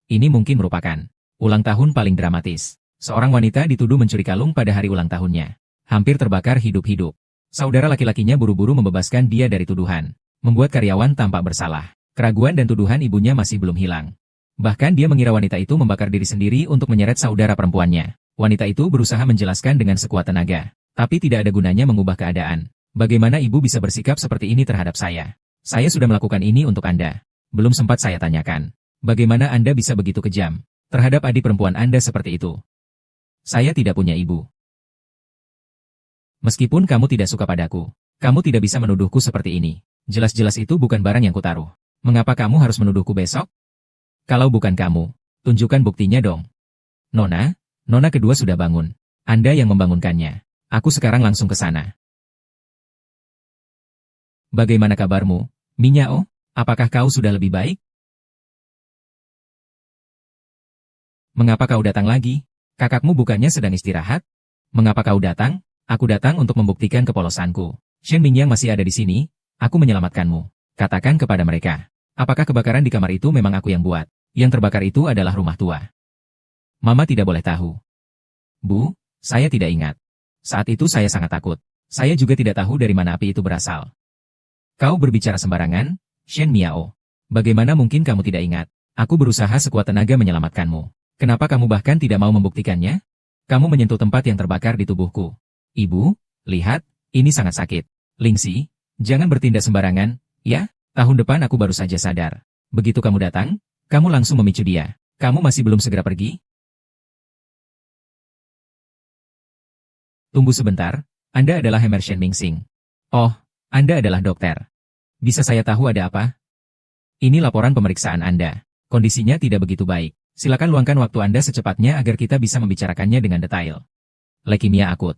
Ini mungkin merupakan ulang tahun paling dramatis. Seorang wanita dituduh mencuri kalung pada hari ulang tahunnya. Hampir terbakar hidup-hidup. Saudara laki-lakinya buru-buru membebaskan dia dari tuduhan. Membuat karyawan tampak bersalah. Keraguan dan tuduhan ibunya masih belum hilang. Bahkan dia mengira wanita itu membakar diri sendiri untuk menyeret saudara perempuannya. Wanita itu berusaha menjelaskan dengan sekuat tenaga. Tapi tidak ada gunanya mengubah keadaan. Bagaimana ibu bisa bersikap seperti ini terhadap saya? Saya sudah melakukan ini untuk Anda. Belum sempat saya tanyakan. Bagaimana Anda bisa begitu kejam terhadap adik perempuan Anda seperti itu? Saya tidak punya ibu. Meskipun kamu tidak suka padaku, kamu tidak bisa menuduhku seperti ini. Jelas-jelas itu bukan barang yang kutaruh. Mengapa kamu harus menuduhku besok? Kalau bukan kamu, tunjukkan buktinya dong. Nona kedua sudah bangun. Anda yang membangunkannya. Aku sekarang langsung ke sana. Bagaimana kabarmu, Minyao? Apakah kau sudah lebih baik? Mengapa kau datang lagi? Kakakmu bukannya sedang istirahat? Mengapa kau datang? Aku datang untuk membuktikan kepolosanku. Shen Mingyang masih ada di sini. Aku menyelamatkanmu. Katakan kepada mereka. Apakah kebakaran di kamar itu memang aku yang buat? Yang terbakar itu adalah rumah tua. Mama tidak boleh tahu. Bu, saya tidak ingat. Saat itu saya sangat takut. Saya juga tidak tahu dari mana api itu berasal. Kau berbicara sembarangan, Shen Miao. Bagaimana mungkin kamu tidak ingat? Aku berusaha sekuat tenaga menyelamatkanmu. Kenapa kamu bahkan tidak mau membuktikannya? Kamu menyentuh tempat yang terbakar di tubuhku. Ibu, lihat, ini sangat sakit. Lingxi, jangan bertindak sembarangan, ya? Tahun depan aku baru saja sadar. Begitu kamu datang, kamu langsung memicu dia. Kamu masih belum segera pergi? Tunggu sebentar, Anda adalah Hemer Shen Mingxing. Oh, Anda adalah dokter. Bisa saya tahu ada apa? Ini laporan pemeriksaan Anda. Kondisinya tidak begitu baik. Silakan luangkan waktu Anda secepatnya agar kita bisa membicarakannya dengan detail. Leukemia akut.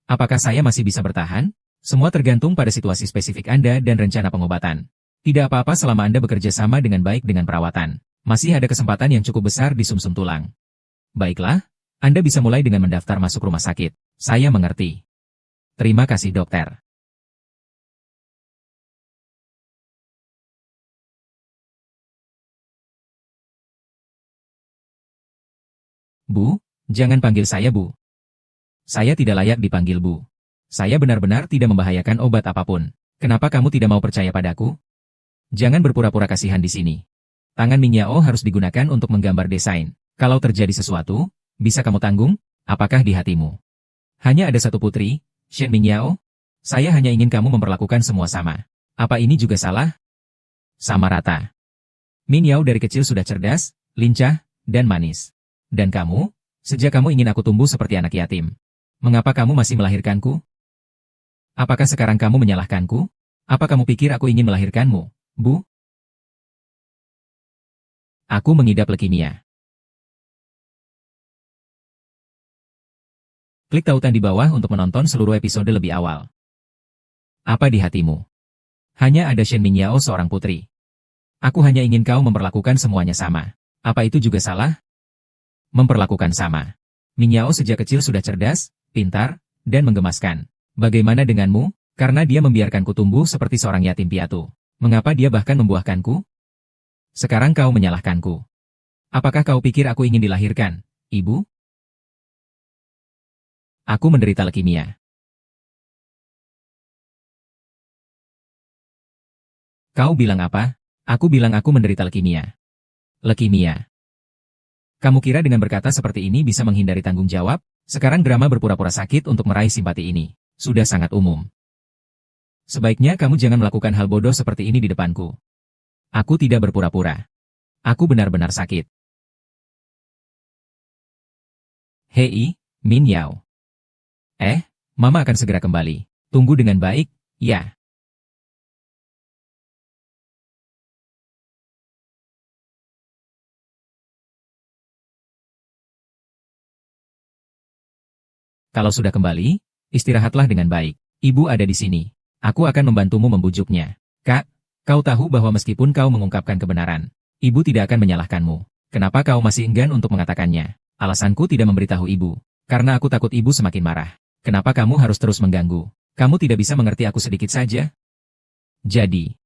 Apakah saya masih bisa bertahan? Semua tergantung pada situasi spesifik Anda dan rencana pengobatan. Tidak apa-apa selama Anda bekerja sama dengan baik dengan perawatan. Masih ada kesempatan yang cukup besar di sumsum tulang. Baiklah, Anda bisa mulai dengan mendaftar masuk rumah sakit. Saya mengerti. Terima kasih dokter. Bu, jangan panggil saya Bu. Saya tidak layak dipanggil Bu. Saya benar-benar tidak membahayakan obat apapun. Kenapa kamu tidak mau percaya padaku? Jangan berpura-pura kasihan di sini. Tangan Mingyao harus digunakan untuk menggambar desain. Kalau terjadi sesuatu, bisa kamu tanggung? Apakah di hatimu? Hanya ada satu putri, Shen Mingyao? Saya hanya ingin kamu memperlakukan semua sama. Apa ini juga salah? Sama rata. Mingyao dari kecil sudah cerdas, lincah, dan manis. Dan kamu? Sejak kamu ingin aku tumbuh seperti anak yatim. Mengapa kamu masih melahirkanku? Apakah sekarang kamu menyalahkanku? Apa kamu pikir aku ingin melahirkanmu, Bu? Aku mengidap leukemia. Klik tautan di bawah untuk menonton seluruh episode lebih awal. Apa di hatimu? Hanya ada Shen Mingyao seorang putri. Aku hanya ingin kau memperlakukan semuanya sama. Apa itu juga salah? Memperlakukan sama. Mingyao sejak kecil sudah cerdas, pintar, dan menggemaskan. Bagaimana denganmu? Karena dia membiarkanku tumbuh seperti seorang yatim piatu. Mengapa dia bahkan membuahkanku? Sekarang kau menyalahkanku. Apakah kau pikir aku ingin dilahirkan, Ibu? Aku menderita leukemia. Kau bilang apa? Aku bilang aku menderita leukemia. Leukemia. Kamu kira dengan berkata seperti ini bisa menghindari tanggung jawab? Sekarang drama berpura-pura sakit untuk meraih simpati ini. Sudah sangat umum. Sebaiknya kamu jangan melakukan hal bodoh seperti ini di depanku. Aku tidak berpura-pura. Aku benar-benar sakit. Hei, Mingyao. Mama akan segera kembali. Tunggu dengan baik, ya. Kalau sudah kembali, istirahatlah dengan baik. Ibu ada di sini. Aku akan membantumu membujuknya. Kak, kau tahu bahwa meskipun kau mengungkapkan kebenaran, ibu tidak akan menyalahkanmu. Kenapa kau masih enggan untuk mengatakannya? Alasanku tidak memberitahu ibu. Karena aku takut ibu semakin marah. Kenapa kamu harus terus mengganggu? Kamu tidak bisa mengerti aku sedikit saja? Jadi,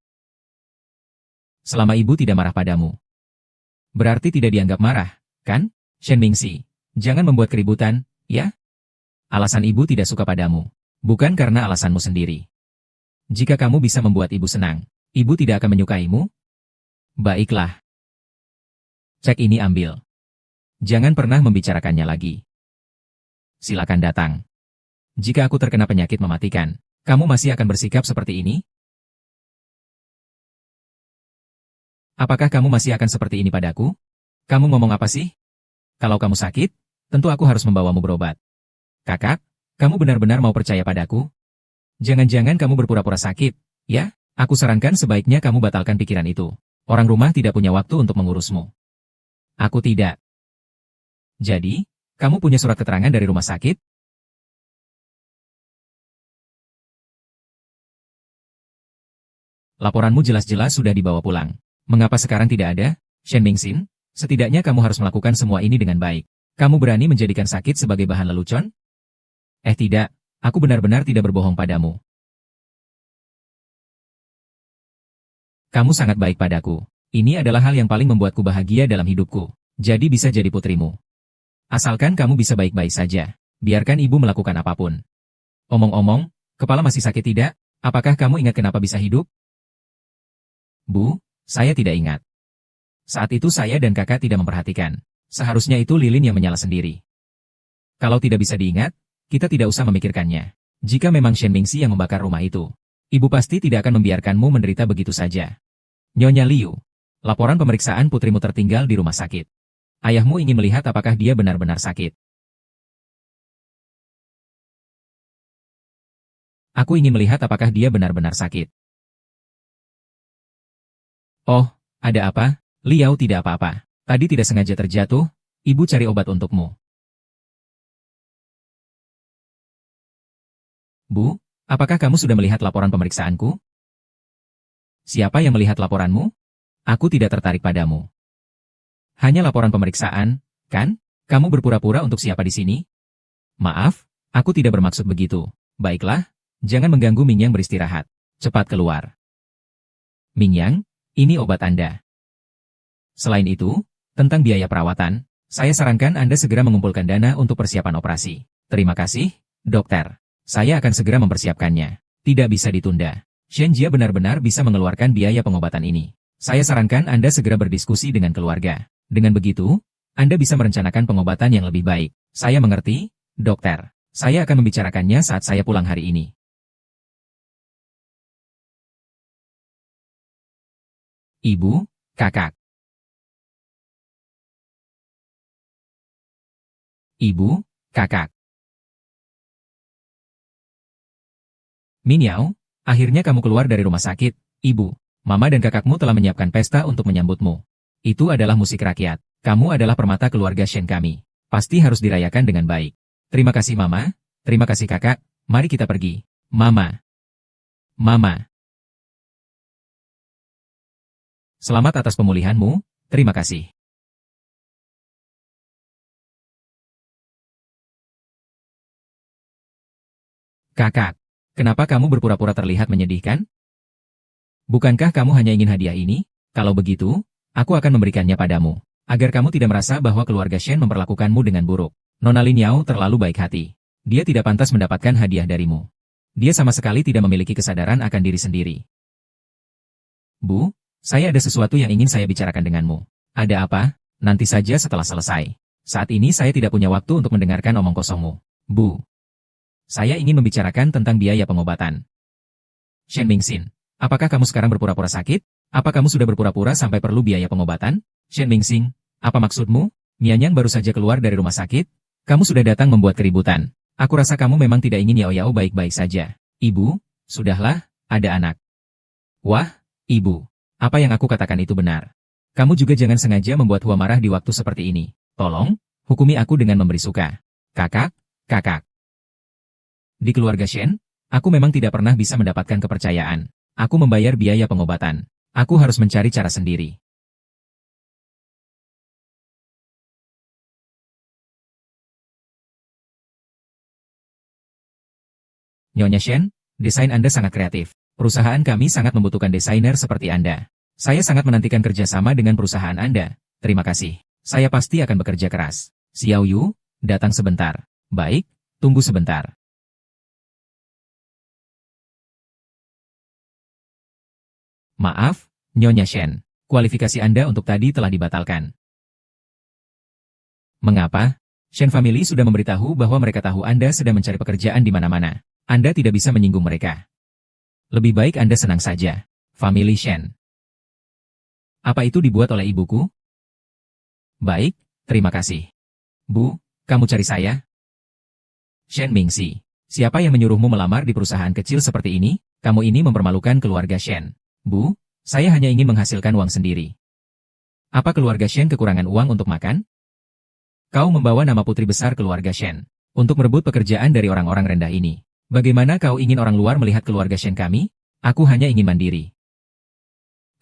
selama ibu tidak marah padamu. Berarti tidak dianggap marah, kan? Shen Mingxi, jangan membuat keributan, ya? Alasan ibu tidak suka padamu, bukan karena alasanmu sendiri. Jika kamu bisa membuat ibu senang, ibu tidak akan menyukaimu? Baiklah. Cek ini ambil. Jangan pernah membicarakannya lagi. Silakan datang. Jika aku terkena penyakit mematikan, kamu masih akan bersikap seperti ini? Apakah kamu masih akan seperti ini padaku? Kamu ngomong apa sih? Kalau kamu sakit, tentu aku harus membawamu berobat. Kakak, kamu benar-benar mau percaya padaku? Jangan-jangan kamu berpura-pura sakit, ya? Aku sarankan sebaiknya kamu batalkan pikiran itu. Orang rumah tidak punya waktu untuk mengurusmu. Aku tidak. Jadi, kamu punya surat keterangan dari rumah sakit? Laporanmu jelas-jelas sudah dibawa pulang. Mengapa sekarang tidak ada? Shen Mingxin, setidaknya kamu harus melakukan semua ini dengan baik. Kamu berani menjadikan sakit sebagai bahan lelucon? Tidak, aku benar-benar tidak berbohong padamu. Kamu sangat baik padaku. Ini adalah hal yang paling membuatku bahagia dalam hidupku. Jadi bisa jadi putrimu. Asalkan kamu bisa baik-baik saja. Biarkan ibu melakukan apapun. Omong-omong, kepala masih sakit tidak? Apakah kamu ingat kenapa bisa hidup? Bu, saya tidak ingat. Saat itu saya dan kakak tidak memperhatikan. Seharusnya itu lilin yang menyala sendiri. Kalau tidak bisa diingat, kita tidak usah memikirkannya. Jika memang Shen Mingxi yang membakar rumah itu, ibu pasti tidak akan membiarkanmu menderita begitu saja. Nyonya Liu, laporan pemeriksaan putrimu tertinggal di rumah sakit. Ayahmu ingin melihat apakah dia benar-benar sakit. Aku ingin melihat apakah dia benar-benar sakit. Oh, ada apa? Liao tidak apa-apa. Tadi tidak sengaja terjatuh, ibu cari obat untukmu. Bu, apakah kamu sudah melihat laporan pemeriksaanku? Siapa yang melihat laporanmu? Aku tidak tertarik padamu. Hanya laporan pemeriksaan, kan? Kamu berpura-pura untuk siapa di sini? Maaf, aku tidak bermaksud begitu. Baiklah, jangan mengganggu Mingyang beristirahat. Cepat keluar. Mingyang, ini obat Anda. Selain itu, tentang biaya perawatan, saya sarankan Anda segera mengumpulkan dana untuk persiapan operasi. Terima kasih, dokter. Saya akan segera mempersiapkannya. Tidak bisa ditunda. Shen Jia benar-benar bisa mengeluarkan biaya pengobatan ini. Saya sarankan Anda segera berdiskusi dengan keluarga. Dengan begitu, Anda bisa merencanakan pengobatan yang lebih baik. Saya mengerti, dokter. Saya akan membicarakannya saat saya pulang hari ini. Ibu, kakak. Ibu, kakak. Minyao, akhirnya kamu keluar dari rumah sakit. Ibu, mama dan kakakmu telah menyiapkan pesta untuk menyambutmu. Itu adalah musik rakyat. Kamu adalah permata keluarga Shen kami. Pasti harus dirayakan dengan baik. Terima kasih mama, terima kasih kakak, mari kita pergi. Mama. Mama. Selamat atas pemulihanmu, terima kasih. Kakak, kenapa kamu berpura-pura terlihat menyedihkan? Bukankah kamu hanya ingin hadiah ini? Kalau begitu, aku akan memberikannya padamu, agar kamu tidak merasa bahwa keluarga Shen memperlakukanmu dengan buruk. Nona Lin Yao terlalu baik hati. Dia tidak pantas mendapatkan hadiah darimu. Dia sama sekali tidak memiliki kesadaran akan diri sendiri. Bu, saya ada sesuatu yang ingin saya bicarakan denganmu. Ada apa? Nanti saja setelah selesai. Saat ini saya tidak punya waktu untuk mendengarkan omong kosongmu. Bu, saya ingin membicarakan tentang biaya pengobatan. Shen Mingxin, apakah kamu sekarang berpura-pura sakit? Apa kamu sudah berpura-pura sampai perlu biaya pengobatan? Shen Mingxin, apa maksudmu? Mianyang baru saja keluar dari rumah sakit. Kamu sudah datang membuat keributan. Aku rasa kamu memang tidak ingin Yao Yao baik-baik saja. Ibu, sudahlah, ada anak. Wah, ibu, apa yang aku katakan itu benar. Kamu juga jangan sengaja membuat Hua marah di waktu seperti ini. Tolong, hukumi aku dengan memberi suka. Kakak, kakak. Di keluarga Shen, aku memang tidak pernah bisa mendapatkan kepercayaan. Aku membayar biaya pengobatan. Aku harus mencari cara sendiri. Nyonya Shen, desain Anda sangat kreatif. Perusahaan kami sangat membutuhkan desainer seperti Anda. Saya sangat menantikan kerjasama dengan perusahaan Anda. Terima kasih. Saya pasti akan bekerja keras. Xiao Yu, datang sebentar. Baik, tunggu sebentar. Maaf, Nyonya Shen. Kualifikasi Anda untuk tadi telah dibatalkan. Mengapa? Shen Family sudah memberitahu bahwa mereka tahu Anda sedang mencari pekerjaan di mana-mana. Anda tidak bisa menyinggung mereka. Lebih baik Anda senang saja. Family Shen. Apa itu dibuat oleh ibuku? Baik, terima kasih. Bu, kamu cari saya? Shen Mingxi. Siapa yang menyuruhmu melamar di perusahaan kecil seperti ini? Kamu ini mempermalukan keluarga Shen. Bu, saya hanya ingin menghasilkan uang sendiri. Apa keluarga Shen kekurangan uang untuk makan? Kau membawa nama putri besar keluarga Shen untuk merebut pekerjaan dari orang-orang rendah ini. Bagaimana kau ingin orang luar melihat keluarga Shen kami? Aku hanya ingin mandiri.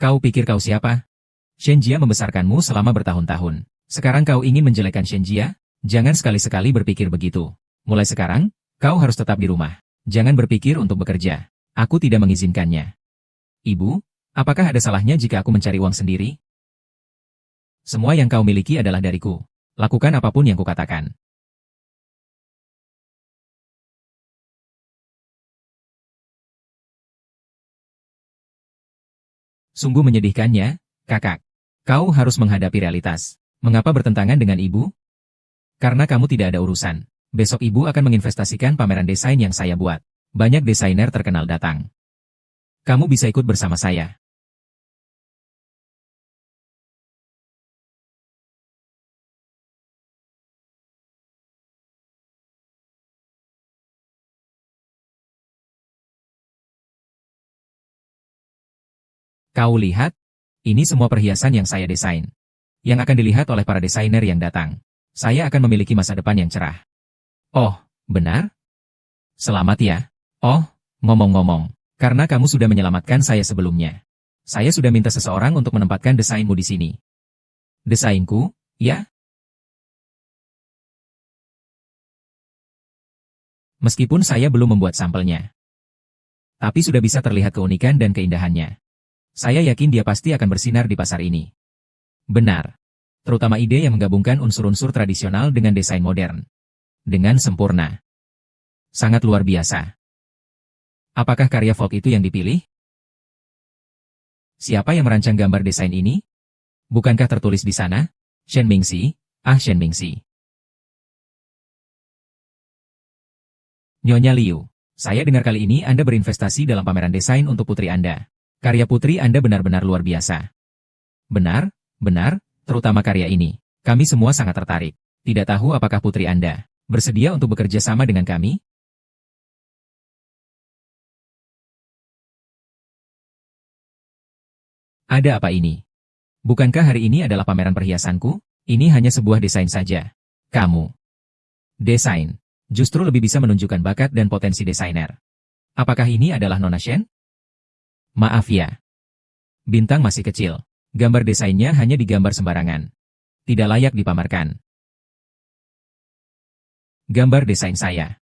Kau pikir kau siapa? Shen Jia membesarkanmu selama bertahun-tahun. Sekarang kau ingin menjelekkan Shen Jia? Jangan sekali-sekali berpikir begitu. Mulai sekarang, kau harus tetap di rumah. Jangan berpikir untuk bekerja. Aku tidak mengizinkannya. Ibu, apakah ada salahnya jika aku mencari uang sendiri? Semua yang kau miliki adalah dariku. Lakukan apapun yang kukatakan. Sungguh menyedihkannya, kakak. Kau harus menghadapi realitas. Mengapa bertentangan dengan ibu? Karena kamu tidak ada urusan. Besok ibu akan menginvestasikan pameran desain yang saya buat. Banyak desainer terkenal datang. Kamu bisa ikut bersama saya. Kau lihat? Ini semua perhiasan yang saya desain. Yang akan dilihat oleh para desainer yang datang. Saya akan memiliki masa depan yang cerah. Oh, benar? Selamat ya. Oh, ngomong-ngomong. Karena kamu sudah menyelamatkan saya sebelumnya. Saya sudah minta seseorang untuk menempatkan desainmu di sini. Desainku, ya? Meskipun saya belum membuat sampelnya. Tapi sudah bisa terlihat keunikan dan keindahannya. Saya yakin dia pasti akan bersinar di pasar ini. Benar. Terutama ide yang menggabungkan unsur-unsur tradisional dengan desain modern. Dengan sempurna. Sangat luar biasa. Apakah karya folk itu yang dipilih? Siapa yang merancang gambar desain ini? Bukankah tertulis di sana? Shen Mingxi, Shen Mingxi. Nyonya Liu, saya dengar kali ini Anda berinvestasi dalam pameran desain untuk putri Anda. Karya putri Anda benar-benar luar biasa. Benar, benar, terutama karya ini. Kami semua sangat tertarik. Tidak tahu apakah putri Anda bersedia untuk bekerja sama dengan kami? Ada apa ini? Bukankah hari ini adalah pameran perhiasanku? Ini hanya sebuah desain saja. Kamu. Desain. Justru lebih bisa menunjukkan bakat dan potensi desainer. Apakah ini adalah Nona Shen? Maaf ya. Bintang masih kecil. Gambar desainnya hanya digambar sembarangan. Tidak layak dipamerkan. Gambar desain saya.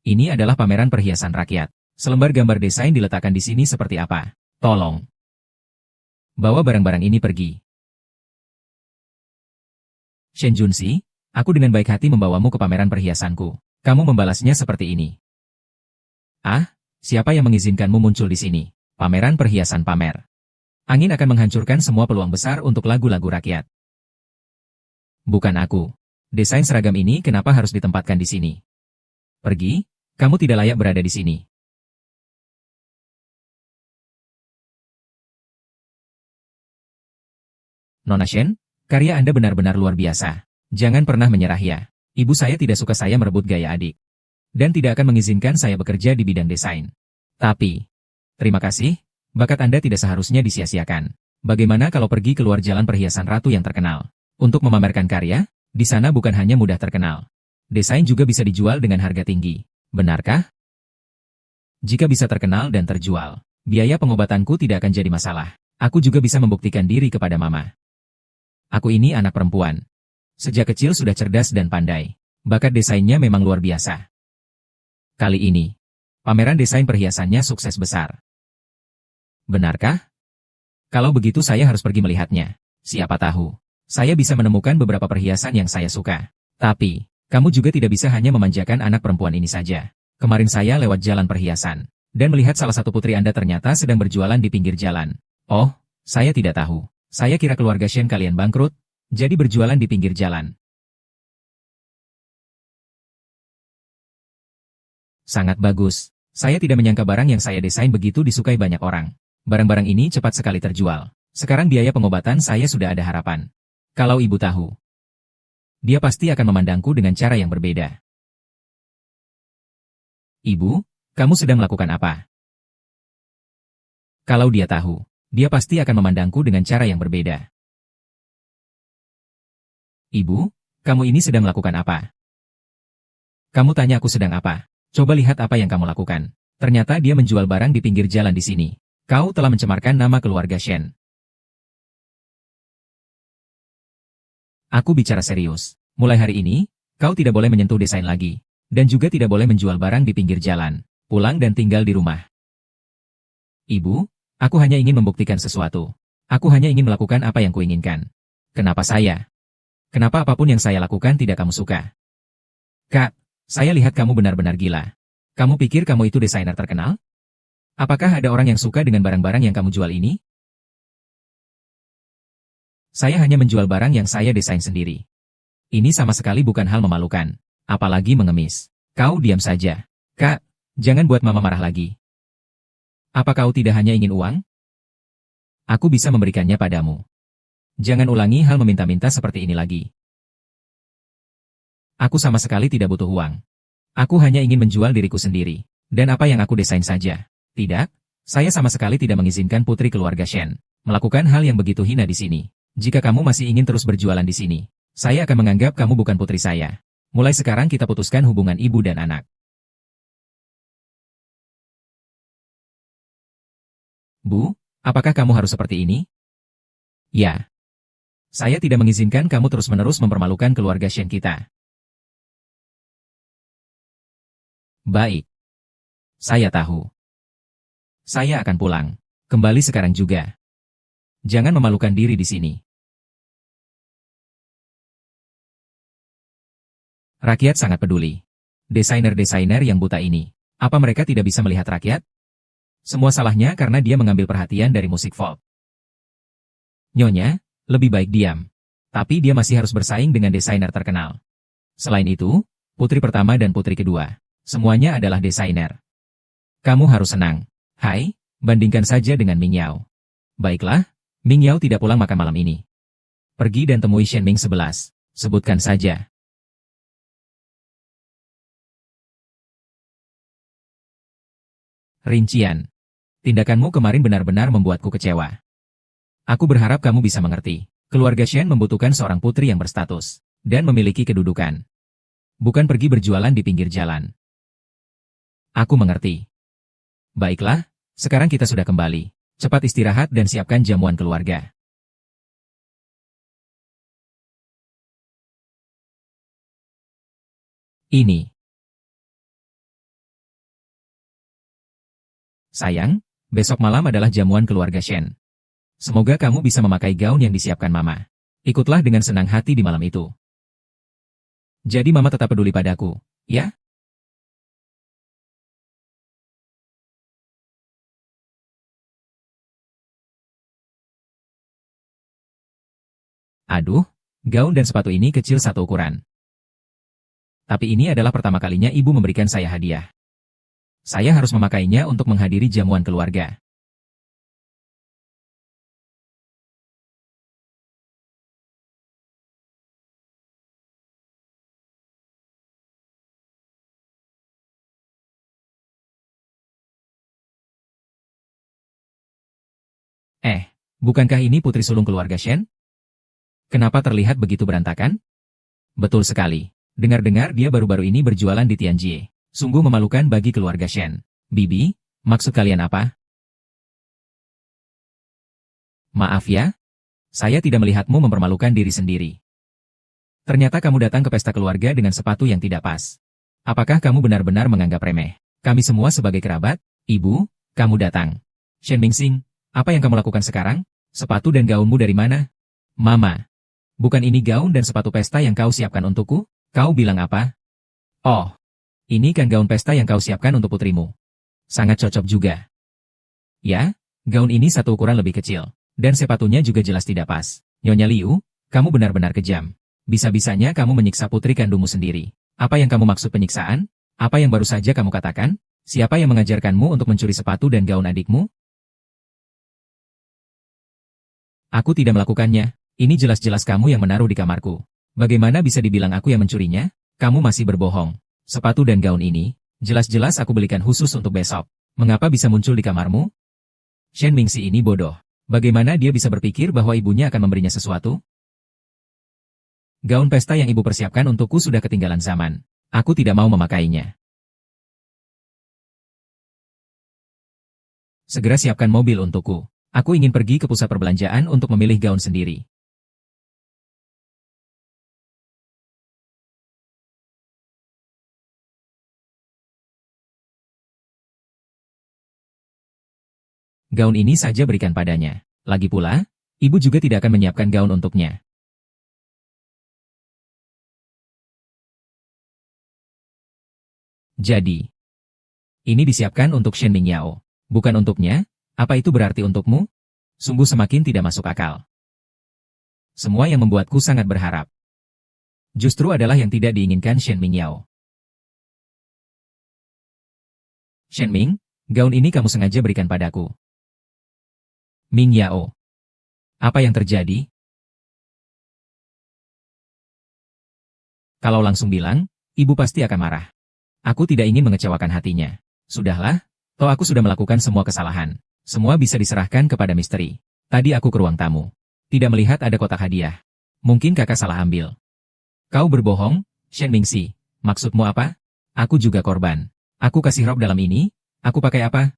Ini adalah pameran perhiasan rakyat. Selembar gambar desain diletakkan di sini seperti apa? Tolong. Bawa barang-barang ini pergi. Shen Junxi, aku dengan baik hati membawamu ke pameran perhiasanku. Kamu membalasnya seperti ini. Ah, siapa yang mengizinkanmu muncul di sini? Pameran perhiasan pamer. Angin akan menghancurkan semua peluang besar untuk lagu-lagu rakyat. Bukan aku. Desain seragam ini kenapa harus ditempatkan di sini? Pergi, kamu tidak layak berada di sini. Nona Shen, karya Anda benar-benar luar biasa. Jangan pernah menyerah ya. Ibu saya tidak suka saya merebut gaya adik. Dan tidak akan mengizinkan saya bekerja di bidang desain. Tapi, terima kasih, bakat Anda tidak seharusnya disia-siakan. Bagaimana kalau pergi keluar jalan perhiasan ratu yang terkenal? Untuk memamerkan karya, di sana bukan hanya mudah terkenal. Desain juga bisa dijual dengan harga tinggi. Benarkah? Jika bisa terkenal dan terjual, biaya pengobatanku tidak akan jadi masalah. Aku juga bisa membuktikan diri kepada mama. Aku ini anak perempuan. Sejak kecil sudah cerdas dan pandai. Bakat desainnya memang luar biasa. Kali ini, pameran desain perhiasannya sukses besar. Benarkah? Kalau begitu saya harus pergi melihatnya. Siapa tahu, saya bisa menemukan beberapa perhiasan yang saya suka. Tapi, kamu juga tidak bisa hanya memanjakan anak perempuan ini saja. Kemarin saya lewat jalan perhiasan, dan melihat salah satu putri Anda ternyata sedang berjualan di pinggir jalan. Oh, saya tidak tahu. Saya kira keluarga Shen kalian bangkrut, jadi berjualan di pinggir jalan. Sangat bagus. Saya tidak menyangka barang yang saya desain begitu disukai banyak orang. Barang-barang ini cepat sekali terjual. Sekarang biaya pengobatan saya sudah ada harapan. Kalau ibu tahu, dia pasti akan memandangku dengan cara yang berbeda. Ibu, kamu sedang melakukan apa? Kalau dia tahu, dia pasti akan memandangku dengan cara yang berbeda. Ibu, kamu ini sedang melakukan apa? Kamu tanya aku sedang apa? Coba lihat apa yang kamu lakukan. Ternyata dia menjual barang di pinggir jalan di sini. Kau telah mencemarkan nama keluarga Shen. Aku bicara serius. Mulai hari ini, kau tidak boleh menyentuh desain lagi. Dan juga tidak boleh menjual barang di pinggir jalan. Pulang dan tinggal di rumah. Ibu, aku hanya ingin membuktikan sesuatu. Aku hanya ingin melakukan apa yang kuinginkan. Kenapa saya? Kenapa apapun yang saya lakukan tidak kamu suka? Kak, saya lihat kamu benar-benar gila. Kamu pikir kamu itu desainer terkenal? Apakah ada orang yang suka dengan barang-barang yang kamu jual ini? Saya hanya menjual barang yang saya desain sendiri. Ini sama sekali bukan hal memalukan, apalagi mengemis. Kau diam saja. Kak, jangan buat mama marah lagi. Apa kau tidak hanya ingin uang? Aku bisa memberikannya padamu. Jangan ulangi hal meminta-minta seperti ini lagi. Aku sama sekali tidak butuh uang. Aku hanya ingin menjual diriku sendiri, dan apa yang aku desain saja. Tidak, saya sama sekali tidak mengizinkan putri keluarga Shen melakukan hal yang begitu hina di sini. Jika kamu masih ingin terus berjualan di sini, saya akan menganggap kamu bukan putri saya. Mulai sekarang kita putuskan hubungan ibu dan anak. Bu, apakah kamu harus seperti ini? Ya. Saya tidak mengizinkan kamu terus-menerus mempermalukan keluarga Shen kita. Baik. Saya tahu. Saya akan pulang. Kembali sekarang juga. Jangan memalukan diri di sini. Rakyat sangat peduli. Desainer-desainer yang buta ini, apa mereka tidak bisa melihat rakyat? Semua salahnya karena dia mengambil perhatian dari musik folk. Nyonya, lebih baik diam. Tapi dia masih harus bersaing dengan desainer terkenal. Selain itu, putri pertama dan putri kedua, semuanya adalah desainer. Kamu harus senang. Hai, bandingkan saja dengan Ming Yao. Baiklah, Ming Yao tidak pulang makan malam ini. Pergi dan temui Shen Ming 11. Sebutkan saja. Rincian. Tindakanmu kemarin benar-benar membuatku kecewa. Aku berharap kamu bisa mengerti. Keluarga Shen membutuhkan seorang putri yang berstatus dan memiliki kedudukan. Bukan pergi berjualan di pinggir jalan. Aku mengerti. Baiklah, sekarang kita sudah kembali. Cepat istirahat dan siapkan jamuan keluarga. Ini. Sayang, besok malam adalah jamuan keluarga Shen. Semoga kamu bisa memakai gaun yang disiapkan Mama. Ikutlah dengan senang hati di malam itu. Jadi Mama tetap peduli padaku, ya? Aduh, gaun dan sepatu ini kecil satu ukuran. Tapi ini adalah pertama kalinya ibu memberikan saya hadiah. Saya harus memakainya untuk menghadiri jamuan keluarga. Bukankah ini putri sulung keluarga Shen? Kenapa terlihat begitu berantakan? Betul sekali. Dengar-dengar dia baru-baru ini berjualan di Tianjie. Sungguh memalukan bagi keluarga Shen. Bibi, maksud kalian apa? Maaf ya. Saya tidak melihatmu mempermalukan diri sendiri. Ternyata kamu datang ke pesta keluarga dengan sepatu yang tidak pas. Apakah kamu benar-benar menganggap remeh kami semua sebagai kerabat? Ibu, kamu datang. Shen Mingxing, apa yang kamu lakukan sekarang? Sepatu dan gaunmu dari mana? Mama. Bukan ini gaun dan sepatu pesta yang kau siapkan untukku? Kau bilang apa? Oh, ini kan gaun pesta yang kau siapkan untuk putrimu. Sangat cocok juga. Ya, gaun ini satu ukuran lebih kecil. Dan sepatunya juga jelas tidak pas. Nyonya Liu, kamu benar-benar kejam. Bisa-bisanya kamu menyiksa putri kandungmu sendiri. Apa yang kamu maksud penyiksaan? Apa yang baru saja kamu katakan? Siapa yang mengajarkanmu untuk mencuri sepatu dan gaun adikmu? Aku tidak melakukannya. Ini jelas-jelas kamu yang menaruh di kamarku. Bagaimana bisa dibilang aku yang mencurinya? Kamu masih berbohong. Sepatu dan gaun ini, jelas-jelas aku belikan khusus untuk besok. Mengapa bisa muncul di kamarmu? Shen Mingxi ini bodoh. Bagaimana dia bisa berpikir bahwa ibunya akan memberinya sesuatu? Gaun pesta yang ibu persiapkan untukku sudah ketinggalan zaman. Aku tidak mau memakainya. Segera siapkan mobil untukku. Aku ingin pergi ke pusat perbelanjaan untuk memilih gaun sendiri. Gaun ini saja berikan padanya. Lagi pula, ibu juga tidak akan menyiapkan gaun untuknya. Jadi, ini disiapkan untuk Shen Mingyao. Bukan untuknya? Apa itu berarti untukmu? Sungguh semakin tidak masuk akal. Semua yang membuatku sangat berharap. Justru adalah yang tidak diinginkan Shen Mingyao. Shen Ming, gaun ini kamu sengaja berikan padaku. Mingyao. Apa yang terjadi? Kalau langsung bilang, ibu pasti akan marah. Aku tidak ingin mengecewakan hatinya. Sudahlah, toh aku sudah melakukan semua kesalahan. Semua bisa diserahkan kepada misteri. Tadi aku ke ruang tamu. Tidak melihat ada kotak hadiah. Mungkin kakak salah ambil. Kau berbohong, Shen Mingxi. Maksudmu apa? Aku juga korban. Aku kasih rok dalam ini, aku pakai apa?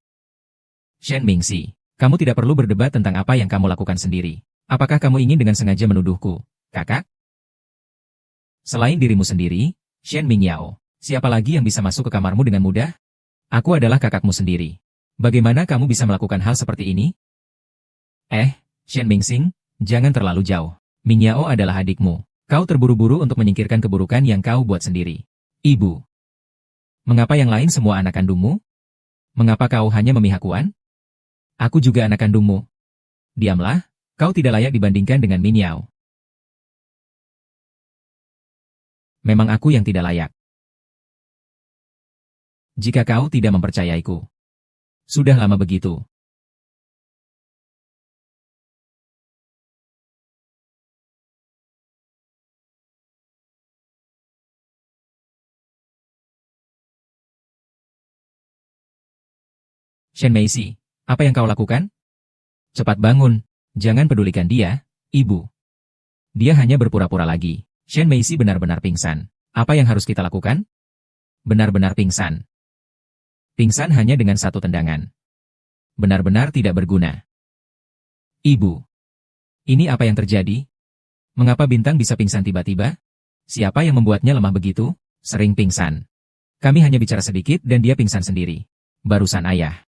Shen Mingxi, kamu tidak perlu berdebat tentang apa yang kamu lakukan sendiri. Apakah kamu ingin dengan sengaja menuduhku, kakak? Selain dirimu sendiri, Shen Mingyao, siapa lagi yang bisa masuk ke kamarmu dengan mudah? Aku adalah kakakmu sendiri. Bagaimana kamu bisa melakukan hal seperti ini? Shen Mingxing, jangan terlalu jauh. Mingyao adalah adikmu. Kau terburu-buru untuk menyingkirkan keburukan yang kau buat sendiri. Ibu. Mengapa yang lain semua anak kandungmu? Mengapa kau hanya memihak Wan? Aku juga anak kandungmu. Diamlah, kau tidak layak dibandingkan dengan Mingyao. Memang aku yang tidak layak. Jika kau tidak mempercayaiku. Sudah lama begitu. Shen Meixi, apa yang kau lakukan? Cepat bangun, jangan pedulikan dia, ibu. Dia hanya berpura-pura lagi. Shen Meixi benar-benar pingsan. Apa yang harus kita lakukan? Benar-benar pingsan. Pingsan hanya dengan satu tendangan. Benar-benar tidak berguna. Ibu. Ini apa yang terjadi? Mengapa Bintang bisa pingsan tiba-tiba? Siapa yang membuatnya lemah begitu? Sering pingsan. Kami hanya bicara sedikit dan dia pingsan sendiri. Barusan ayah.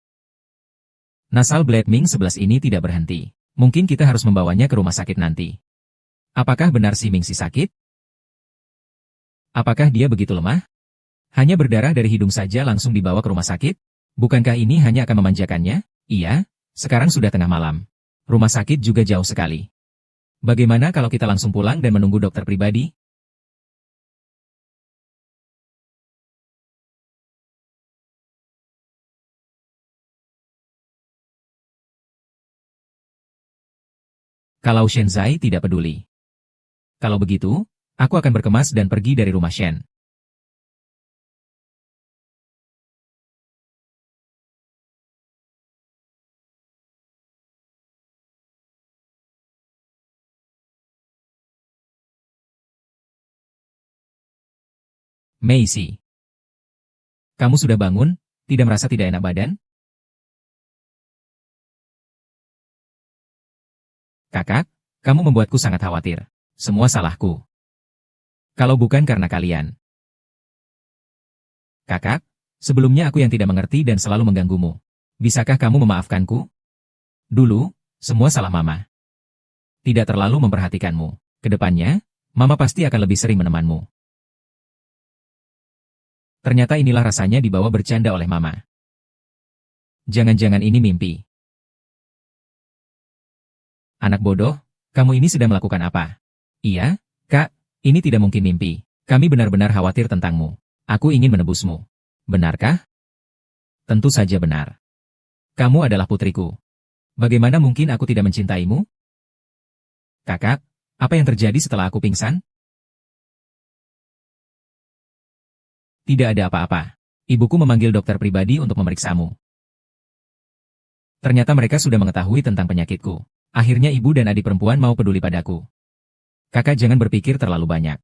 Nasal Blade Ming 11 ini tidak berhenti. Mungkin kita harus membawanya ke rumah sakit nanti. Apakah benar si Mingxi sakit? Apakah dia begitu lemah? Hanya berdarah dari hidung saja langsung dibawa ke rumah sakit? Bukankah ini hanya akan memanjakannya? Iya, sekarang sudah tengah malam. Rumah sakit juga jauh sekali. Bagaimana kalau kita langsung pulang dan menunggu dokter pribadi? Kalau Shen Zai tidak peduli. Kalau begitu, aku akan berkemas dan pergi dari rumah Shen. Meixi. Kamu sudah bangun? Tidak merasa tidak enak badan? Kakak, kamu membuatku sangat khawatir. Semua salahku. Kalau bukan karena kalian. Kakak, sebelumnya aku yang tidak mengerti dan selalu mengganggumu. Bisakah kamu memaafkanku? Dulu, semua salah mama. tidak terlalu memperhatikanmu. Kedepannya, Mama pasti akan lebih sering menemanmu. Ternyata inilah rasanya dibawa bercanda oleh Mama. Jangan-jangan ini mimpi. Anak bodoh, kamu ini sedang melakukan apa? Iya, Kak, ini tidak mungkin mimpi. Kami benar-benar khawatir tentangmu. Aku ingin menebusmu. Benarkah? Tentu saja benar. Kamu adalah putriku. Bagaimana mungkin aku tidak mencintaimu? Kakak, apa yang terjadi setelah aku pingsan? Tidak ada apa-apa. Ibuku memanggil dokter pribadi untuk memeriksamu. Ternyata mereka sudah mengetahui tentang penyakitku. Akhirnya ibu dan adik perempuan mau peduli padaku. Kakak jangan berpikir terlalu banyak.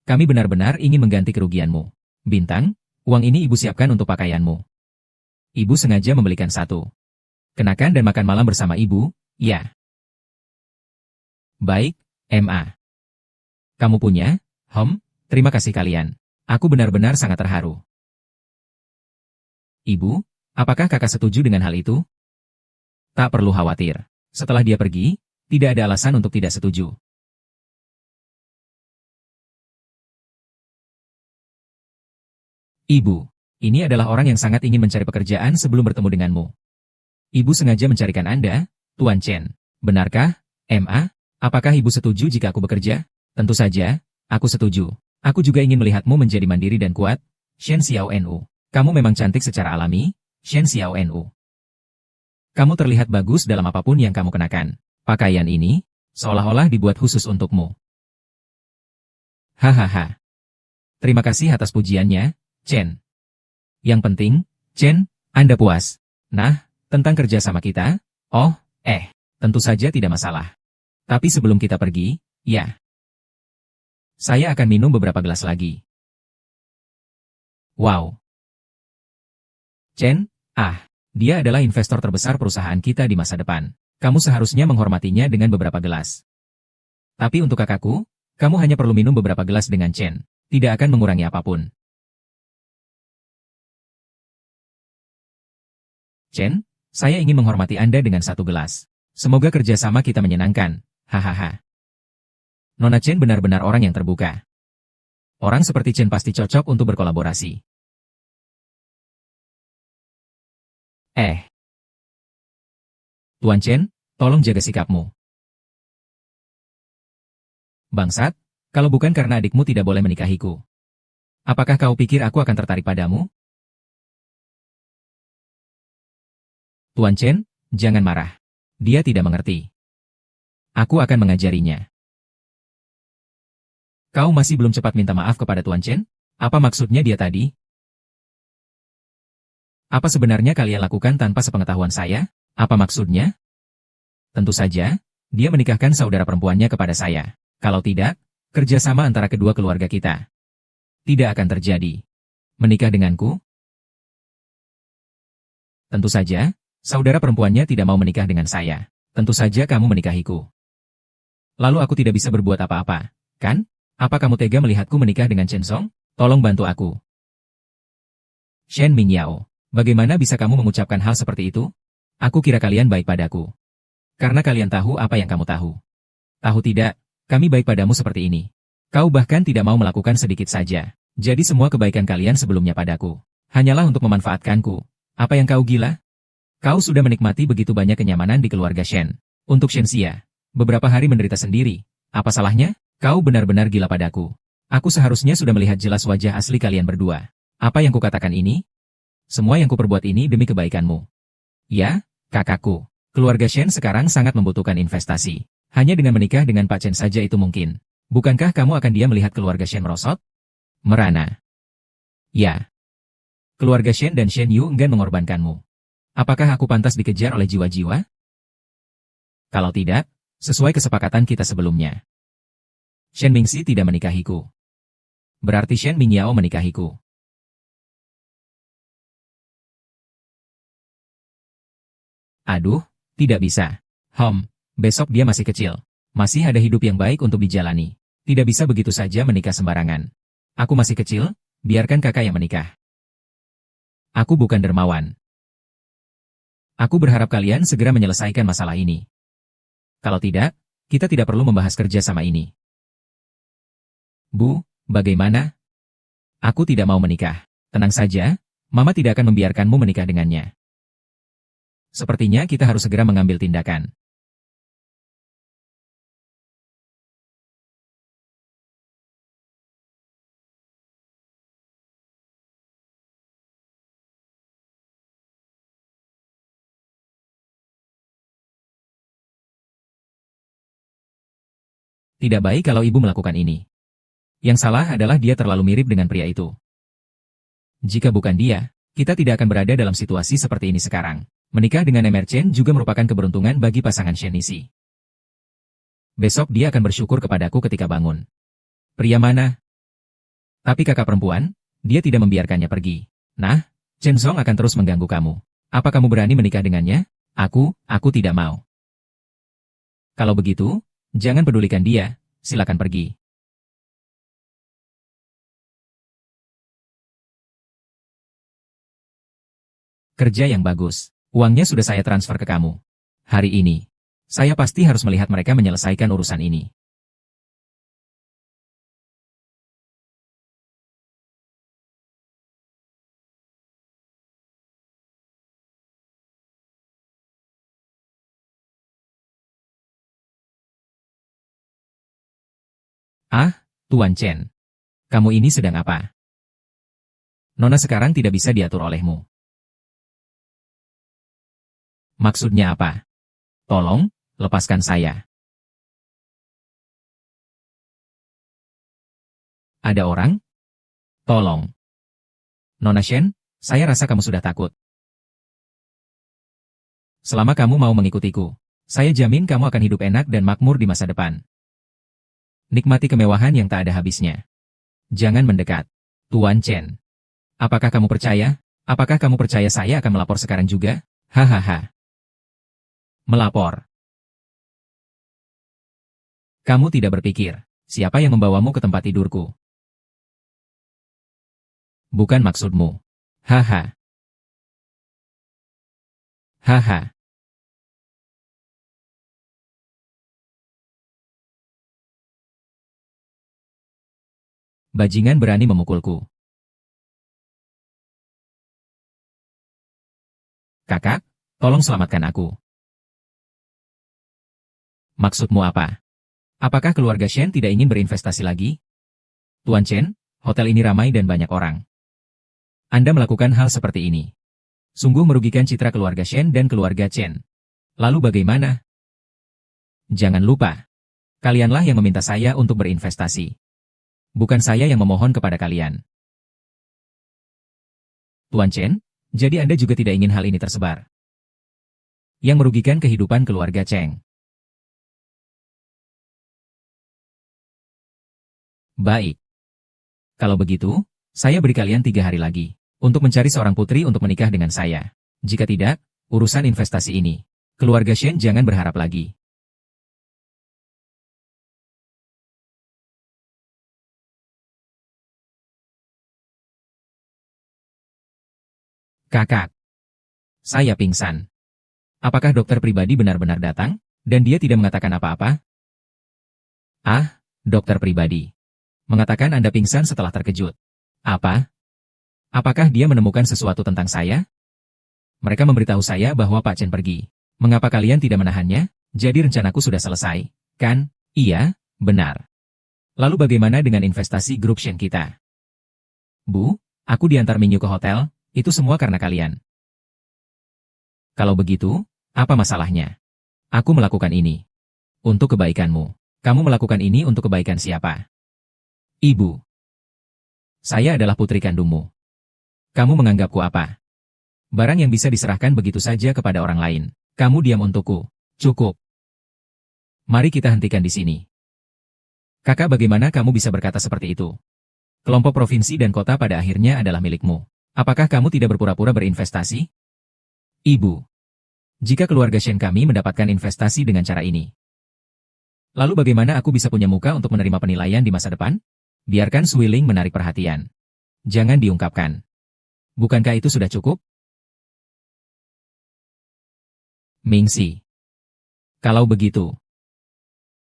Kami benar-benar ingin mengganti kerugianmu. Bintang, uang ini ibu siapkan untuk pakaianmu. Ibu sengaja membelikan satu. Kenakan dan makan malam bersama ibu, ya. Baik, Ma. Kamu punya, terima kasih kalian. Aku benar-benar sangat terharu. Ibu, apakah kakak setuju dengan hal itu? Tak perlu khawatir. Setelah dia pergi, tidak ada alasan untuk tidak setuju. Ibu, ini adalah orang yang sangat ingin mencari pekerjaan sebelum bertemu denganmu. Ibu sengaja mencarikan Anda, Tuan Chen. Benarkah, Ma? Apakah ibu setuju jika aku bekerja? Tentu saja, aku setuju. Aku juga ingin melihatmu menjadi mandiri dan kuat, Shen Xiao Nu. Kamu memang cantik secara alami, Shen Xiao Nu. Kamu terlihat bagus dalam apapun yang kamu kenakan. Pakaian ini, seolah-olah dibuat khusus untukmu. Hahaha. Terima kasih atas pujiannya, Chen. Yang penting, Chen, Anda puas. Nah, tentang kerja sama kita, tentu saja tidak masalah. Tapi sebelum kita pergi, ya. Saya akan minum beberapa gelas lagi. Wow. Chen, dia adalah investor terbesar perusahaan kita di masa depan. Kamu seharusnya menghormatinya dengan beberapa gelas. Tapi untuk kakakku, kamu hanya perlu minum beberapa gelas dengan Chen. Tidak akan mengurangi apapun. Chen, saya ingin menghormati Anda dengan satu gelas. Semoga kerjasama kita menyenangkan. Hahaha. Nona Chen benar-benar orang yang terbuka. Orang seperti Chen pasti cocok untuk berkolaborasi. Tuan Chen, tolong jaga sikapmu. Bangsat, kalau bukan karena adikmu tidak boleh menikahiku. Apakah kau pikir aku akan tertarik padamu? Tuan Chen, jangan marah. Dia tidak mengerti. Aku akan mengajarinya. Kau masih belum cepat minta maaf kepada Tuan Chen? Apa maksudnya dia tadi? Apa sebenarnya kalian lakukan tanpa sepengetahuan saya? Apa maksudnya? Tentu saja, dia menikahkan saudara perempuannya kepada saya. Kalau tidak, kerjasama antara kedua keluarga kita tidak akan terjadi. Menikah denganku? Tentu saja, saudara perempuannya tidak mau menikah dengan saya. Tentu saja kamu menikahiku. Lalu aku tidak bisa berbuat apa-apa, kan? Apa kamu tega melihatku menikah dengan Chen Song? Tolong bantu aku. Shen Mingyao, bagaimana bisa kamu mengucapkan hal seperti itu? Aku kira kalian baik padaku. Karena kalian tahu apa yang kamu tahu. Tahu tidak, kami baik padamu seperti ini. Kau bahkan tidak mau melakukan sedikit saja. Jadi semua kebaikan kalian sebelumnya padaku hanyalah untuk memanfaatkanku. Apa yang kau gila? Kau sudah menikmati begitu banyak kenyamanan di keluarga Shen. Untuk Shen Xia, beberapa hari menderita sendiri. Apa salahnya? Kau benar-benar gila padaku. Aku seharusnya sudah melihat jelas wajah asli kalian berdua. Apa yang kukatakan ini? Semua yang kuperbuat ini demi kebaikanmu. Ya, kakakku. Keluarga Shen sekarang sangat membutuhkan investasi. Hanya dengan menikah dengan Pak Chen saja itu mungkin. Bukankah kamu akan diam melihat keluarga Shen merosot? Merana. Ya. Keluarga Shen dan Shen Yu enggan mengorbankanmu. Apakah aku pantas dikejar oleh jiwa-jiwa? Kalau tidak, sesuai kesepakatan kita sebelumnya. Shen Mingxi tidak menikahiku. Berarti Shen Mingyao menikahiku. Aduh, tidak bisa. Besok dia masih kecil. Masih ada hidup yang baik untuk dijalani. Tidak bisa begitu saja menikah sembarangan. Aku masih kecil, biarkan kakak yang menikah. Aku bukan dermawan. Aku berharap kalian segera menyelesaikan masalah ini. Kalau tidak, Kita tidak perlu membahas kerja sama ini. Bu, bagaimana? Aku tidak mau menikah. Tenang saja, Mama tidak akan membiarkanmu menikah dengannya. Sepertinya kita harus segera mengambil tindakan. Tidak baik kalau ibu melakukan ini. Yang salah adalah dia terlalu mirip dengan pria itu. Jika bukan dia, kita tidak akan berada dalam situasi seperti ini sekarang. Menikah dengan Emer Chen juga merupakan keberuntungan bagi pasangan Shen Nisi. Besok dia akan bersyukur kepadaku ketika bangun. Pria mana? Tapi kakak perempuan, dia tidak membiarkannya pergi. Nah, Chen Zong akan terus mengganggu kamu. Apa kamu berani menikah dengannya? Aku tidak mau. Kalau begitu, jangan pedulikan dia, silakan pergi. Kerja yang bagus. Uangnya sudah saya transfer ke kamu. Hari ini, saya pasti harus melihat mereka menyelesaikan urusan ini. Ah, Tuan Chen. Kamu ini sedang apa? Nona sekarang tidak bisa diatur olehmu. Maksudnya apa? Tolong, lepaskan saya. Ada orang? Tolong. Nona Shen, saya rasa kamu sudah takut. Selama kamu mau mengikutiku, saya jamin kamu akan hidup enak dan makmur di masa depan. Nikmati kemewahan yang tak ada habisnya. Jangan mendekat. Tuan Chen. Apakah kamu percaya? Apakah kamu percaya saya akan melapor sekarang juga? Hahaha. Melapor. Kamu tidak berpikir, siapa yang membawamu ke tempat tidurku? Bukan maksudmu. Haha. Haha. Bajingan berani memukulku. Kakak, tolong selamatkan aku. Maksudmu apa? Apakah keluarga Shen tidak ingin berinvestasi lagi? Tuan Chen, hotel ini ramai dan banyak orang. Anda melakukan hal seperti ini. Sungguh merugikan citra keluarga Shen dan keluarga Chen. Lalu bagaimana? Jangan lupa, kalianlah yang meminta saya untuk berinvestasi. Bukan saya yang memohon kepada kalian. Tuan Chen, jadi Anda juga tidak ingin hal ini tersebar. Yang merugikan kehidupan keluarga Cheng. Baik. Kalau begitu, saya beri kalian 3 hari lagi untuk mencari seorang putri untuk menikah dengan saya. Jika tidak, urusan investasi ini, keluarga Shen jangan berharap lagi. Kakak, saya pingsan. Apakah dokter pribadi benar-benar datang, dan dia tidak mengatakan apa-apa? Ah, dokter pribadi. Mengatakan Anda pingsan setelah terkejut. Apa? Apakah dia menemukan sesuatu tentang saya? Mereka memberitahu saya bahwa Pak Chen pergi. Mengapa kalian tidak menahannya? Jadi rencanaku sudah selesai, kan? Iya, benar. Lalu bagaimana dengan investasi grup Shen kita? Bu, aku diantar Mingyu ke hotel, itu semua karena kalian. Kalau begitu, apa masalahnya? Aku melakukan ini. Untuk kebaikanmu. Kamu melakukan ini untuk kebaikan siapa? Ibu. Saya adalah putri kandungmu. Kamu menganggapku apa? Barang yang bisa diserahkan begitu saja kepada orang lain. Kamu diam untukku. Cukup. Mari kita hentikan di sini. Kakak, bagaimana kamu bisa berkata seperti itu? Kelompok provinsi dan kota pada akhirnya adalah milikmu. Apakah kamu tidak berpura-pura berinvestasi? Ibu. Jika keluarga Shen kami mendapatkan investasi dengan cara ini, lalu bagaimana aku bisa punya muka untuk menerima penilaian di masa depan? Biarkan Swiling menarik perhatian. Jangan diungkapkan. Bukankah itu sudah cukup? Mingxi. Kalau begitu,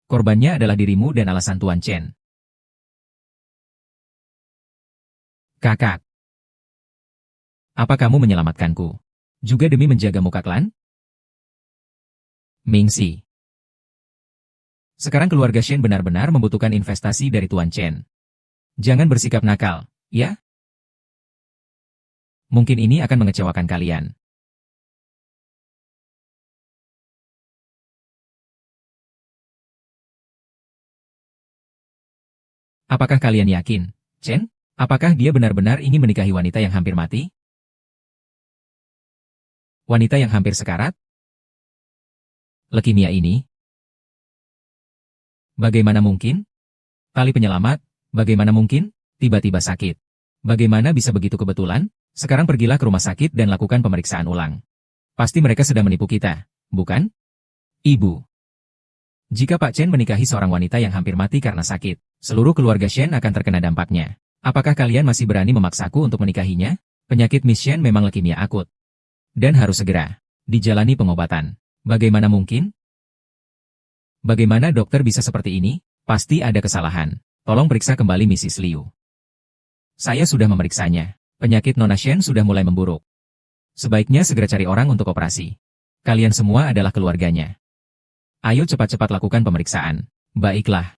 Korbannya adalah dirimu dan alasan Tuan Chen. Kakak. Apa kamu menyelamatkanku? Juga demi menjaga muka klan? Mingxi. Sekarang keluarga Shen benar-benar membutuhkan investasi dari Tuan Chen. Jangan bersikap nakal, ya? Mungkin ini akan mengecewakan kalian. Apakah kalian yakin, Chen? Apakah dia benar-benar ingin menikahi wanita yang hampir mati? Wanita yang hampir sekarat? Leukemia ini? Bagaimana mungkin? Tali penyelamat, bagaimana mungkin? Tiba-tiba sakit. Bagaimana bisa begitu kebetulan? Sekarang pergilah ke rumah sakit dan lakukan pemeriksaan ulang. Pasti mereka sedang menipu kita, bukan? Ibu. Jika Pak Chen menikahi seorang wanita yang hampir mati karena sakit, seluruh keluarga Shen akan terkena dampaknya. Apakah kalian masih berani memaksaku untuk menikahinya? Penyakit Miss Shen memang leukemia akut. Dan harus segera dijalani pengobatan. Bagaimana mungkin? Bagaimana dokter bisa seperti ini? Pasti ada kesalahan. Tolong periksa kembali Mrs. Liu. Saya sudah memeriksanya. Penyakit Nona Shen sudah mulai memburuk. Sebaiknya segera cari orang untuk operasi. Kalian semua adalah keluarganya. Ayo cepat-cepat lakukan pemeriksaan. Baiklah.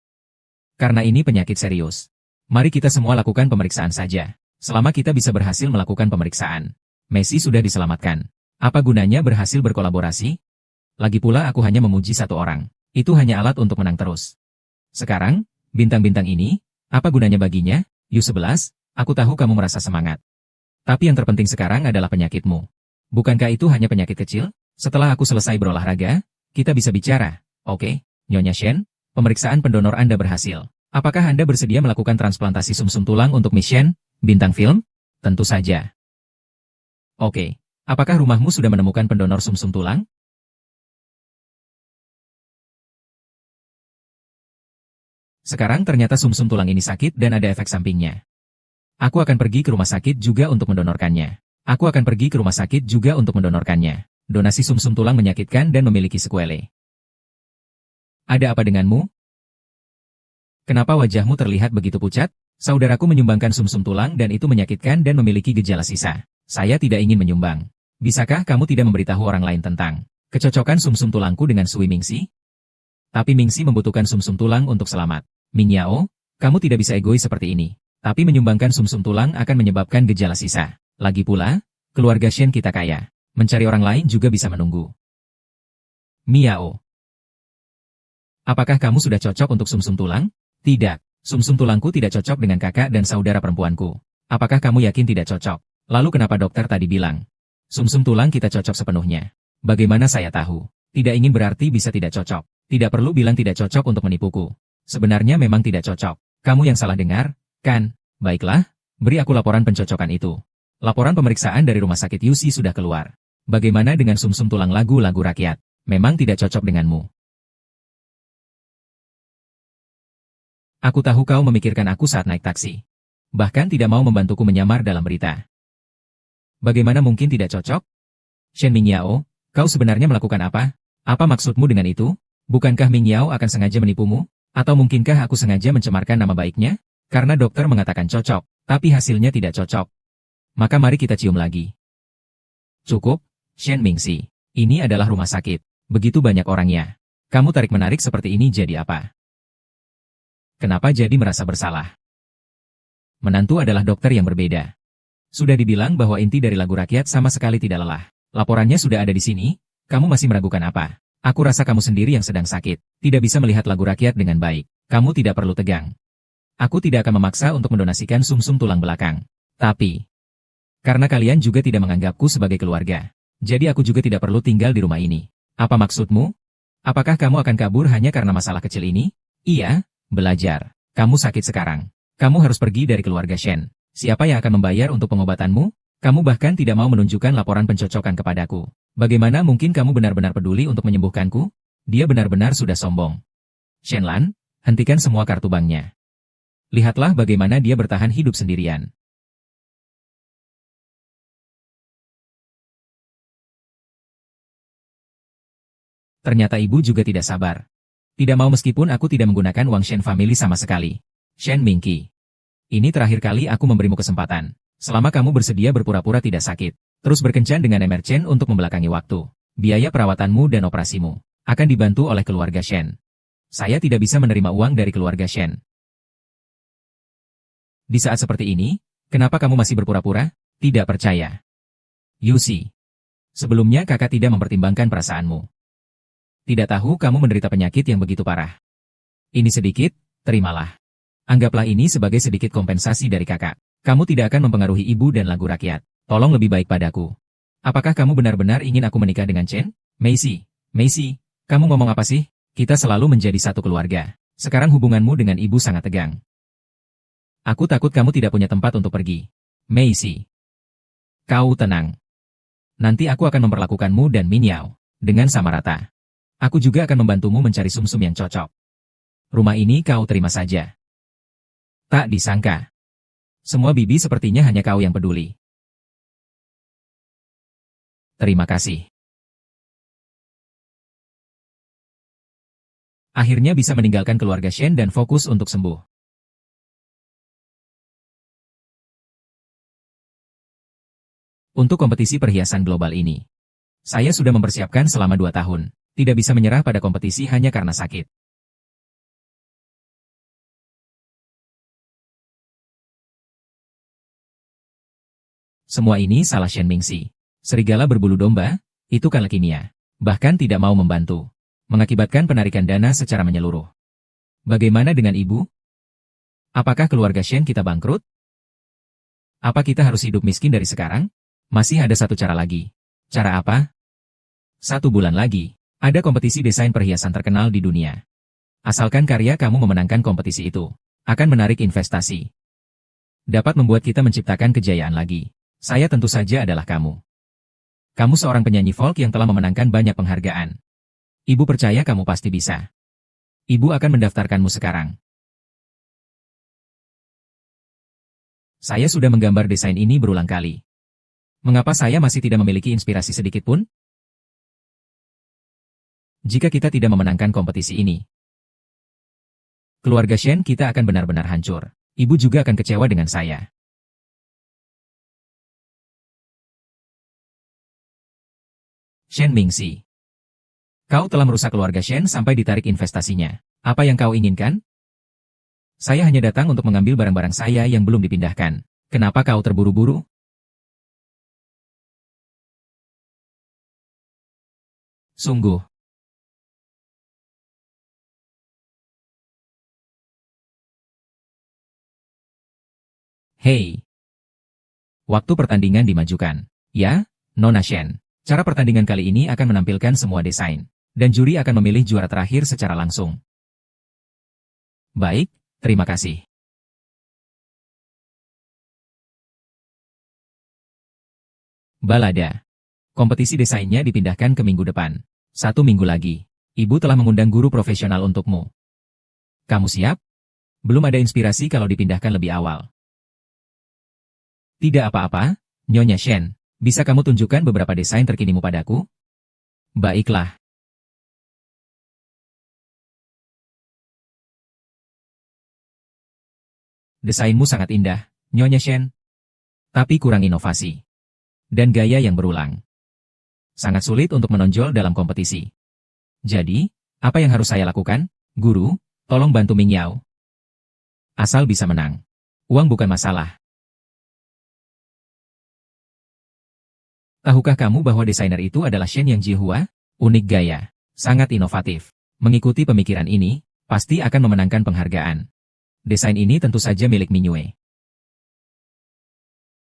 Karena ini penyakit serius. Mari kita semua lakukan pemeriksaan saja. Selama kita bisa berhasil melakukan pemeriksaan. Messi sudah diselamatkan. Apa gunanya berhasil berkolaborasi? Lagi pula aku hanya memuji satu orang. Itu hanya alat untuk menang terus. Sekarang, bintang-bintang ini, apa gunanya baginya? U11, aku tahu kamu merasa semangat. Tapi yang terpenting sekarang adalah penyakitmu. Bukankah itu hanya penyakit kecil? Setelah aku selesai berolahraga, kita bisa bicara. Oke, Nyonya Shen, pemeriksaan pendonor Anda berhasil. Apakah Anda bersedia melakukan transplantasi sumsum tulang untuk Miss Shen, bintang film? Tentu saja. Oke, apakah rumahmu sudah menemukan pendonor sumsum tulang? Sekarang ternyata sumsum tulang ini sakit dan ada efek sampingnya. Aku akan pergi ke rumah sakit juga untuk mendonorkannya. Aku akan pergi ke rumah sakit juga untuk mendonorkannya. Donasi sumsum tulang menyakitkan dan memiliki sequelae. Ada apa denganmu? Kenapa wajahmu terlihat begitu pucat? Saudaraku menyumbangkan sumsum tulang dan itu menyakitkan dan memiliki gejala sisa. Saya tidak ingin menyumbang. Bisakah kamu tidak memberitahu orang lain tentang kecocokan sumsum tulangku dengan Sui Mingxi? Tapi Mingxi membutuhkan sumsum tulang untuk selamat. Ming Yao, kamu tidak bisa egois seperti ini. Tapi menyumbangkan sumsum tulang akan menyebabkan gejala sisa. Lagi pula, keluarga Shen kita kaya. Mencari orang lain juga bisa menunggu. Miao. Apakah kamu sudah cocok untuk sumsum tulang? Tidak. Sumsum tulangku tidak cocok dengan kakak dan saudara perempuanku. Apakah kamu yakin tidak cocok? Lalu kenapa dokter tadi bilang? Sumsum tulang kita cocok sepenuhnya. Bagaimana saya tahu? Tidak ingin berarti bisa tidak cocok. Tidak perlu bilang tidak cocok untuk menipuku. Sebenarnya memang tidak cocok. Kamu yang salah dengar, kan? Baiklah, beri aku laporan pencocokan itu. Laporan pemeriksaan dari rumah sakit UC sudah keluar. Bagaimana dengan sumsum tulang lagu-lagu rakyat? Memang tidak cocok denganmu. Aku tahu kau memikirkan aku saat naik taksi. Bahkan tidak mau membantuku menyamar dalam berita. Bagaimana mungkin tidak cocok? Shen Mingyao, kau sebenarnya melakukan apa? Apa maksudmu dengan itu? Bukankah Mingyao akan sengaja menipumu? Atau mungkinkah aku sengaja mencemarkan nama baiknya? Karena dokter mengatakan cocok, tapi hasilnya tidak cocok. Maka mari kita cium lagi. Cukup, Shen Mingxi. Ini adalah rumah sakit. Begitu banyak orangnya. Kamu tarik-menarik seperti ini jadi apa? Kenapa jadi merasa bersalah? Menantu adalah dokter yang berbeda. Sudah dibilang bahwa inti dari lagu rakyat sama sekali tidak lelah. Laporannya sudah ada di sini, kamu masih meragukan apa? Aku rasa kamu sendiri yang sedang sakit, tidak bisa melihat lagu rakyat dengan baik. Kamu tidak perlu tegang. Aku tidak akan memaksa untuk mendonasikan sumsum tulang belakang. Tapi, karena kalian juga tidak menganggapku sebagai keluarga, jadi aku juga tidak perlu tinggal di rumah ini. Apa maksudmu? Apakah kamu akan kabur hanya karena masalah kecil ini? Iya, belajar. Kamu sakit sekarang. Kamu harus pergi dari keluarga Shen. Siapa yang akan membayar untuk pengobatanmu? Kamu bahkan tidak mau menunjukkan laporan pencocokan kepadaku. Bagaimana mungkin kamu benar-benar peduli untuk menyembuhkanku? Dia benar-benar sudah sombong. Shenlan, hentikan semua kartu banknya. Lihatlah bagaimana dia bertahan hidup sendirian. Ternyata ibu juga tidak sabar. Tidak mau meskipun aku tidak menggunakan uang Shen Family sama sekali. Shen Mingqi. Ini terakhir kali aku memberimu kesempatan. Selama kamu bersedia berpura-pura tidak sakit, terus berkencan dengan Emer Chen untuk membelakangi waktu. Biaya perawatanmu dan operasimu akan dibantu oleh keluarga Shen. Saya tidak bisa menerima uang dari keluarga Shen. Di saat seperti ini, kenapa kamu masih berpura-pura? Tidak percaya. Yusi. Sebelumnya kakak tidak mempertimbangkan perasaanmu. Tidak tahu kamu menderita penyakit yang begitu parah. Ini sedikit, terimalah. Anggaplah ini sebagai sedikit kompensasi dari kakak. Kamu tidak akan mempengaruhi ibu dan lagu rakyat. Tolong lebih baik padaku. Apakah kamu benar-benar ingin aku menikah dengan Chen? Macy, kamu ngomong apa sih? Kita selalu menjadi satu keluarga. Sekarang hubunganmu dengan ibu sangat tegang. Aku takut kamu tidak punya tempat untuk pergi. Macy. Kau tenang. Nanti aku akan memperlakukanmu dan Minyao dengan sama rata. Aku juga akan membantumu mencari sumsum yang cocok. Rumah ini kau terima saja. Tak disangka. Semua bibi sepertinya hanya kau yang peduli. Terima kasih. Akhirnya bisa meninggalkan keluarga Shen dan fokus untuk sembuh. Untuk kompetisi perhiasan global ini, saya sudah mempersiapkan selama 2 tahun. Tidak bisa menyerah pada kompetisi hanya karena sakit. Semua ini salah Shen Mingxi. Serigala berbulu domba, itu kan leukemia. Bahkan tidak mau membantu. Mengakibatkan penarikan dana secara menyeluruh. Bagaimana dengan ibu? Apakah keluarga Shen kita bangkrut? Apa kita harus hidup miskin dari sekarang? Masih ada satu cara lagi. Cara apa? 1 bulan lagi, ada kompetisi desain perhiasan terkenal di dunia. Asalkan karya kamu memenangkan kompetisi itu, akan menarik investasi. Dapat membuat kita menciptakan kejayaan lagi. Saya tentu saja adalah kamu. Kamu seorang penyanyi folk yang telah memenangkan banyak penghargaan. Ibu percaya kamu pasti bisa. Ibu akan mendaftarkanmu sekarang. Saya sudah menggambar desain ini berulang kali. Mengapa saya masih tidak memiliki inspirasi sedikit pun? Jika kita tidak memenangkan kompetisi ini, keluarga Shen kita akan benar-benar hancur. Ibu juga akan kecewa dengan saya. Shen Mingxi. Kau telah merusak keluarga Shen sampai ditarik investasinya. Apa yang kau inginkan? Saya hanya datang untuk mengambil barang-barang saya yang belum dipindahkan. Kenapa kau terburu-buru? Sungguh. Hei. Waktu pertandingan dimajukan. Ya, Nona Shen. Cara pertandingan kali ini akan menampilkan semua desain. Dan juri akan memilih juara terakhir secara langsung. Baik, terima kasih. Balada. Kompetisi desainnya dipindahkan ke minggu depan. 1 minggu lagi. Ibu telah mengundang guru profesional untukmu. Kamu siap? Belum ada inspirasi kalau dipindahkan lebih awal. Tidak apa-apa, Nyonya Shen. Bisa kamu tunjukkan beberapa desain terkinimu padaku? Baiklah. Desainmu sangat indah, Nyonya Shen. Tapi kurang inovasi. Dan gaya yang berulang. Sangat sulit untuk menonjol dalam kompetisi. Jadi, apa yang harus saya lakukan? Guru, tolong bantu Ming Yao. Asal bisa menang. Uang bukan masalah. Tahukah kamu bahwa desainer itu adalah Shen Yang Jihua? Unik gaya. Sangat inovatif. Mengikuti pemikiran ini, pasti akan memenangkan penghargaan. Desain ini tentu saja milik Mingyue.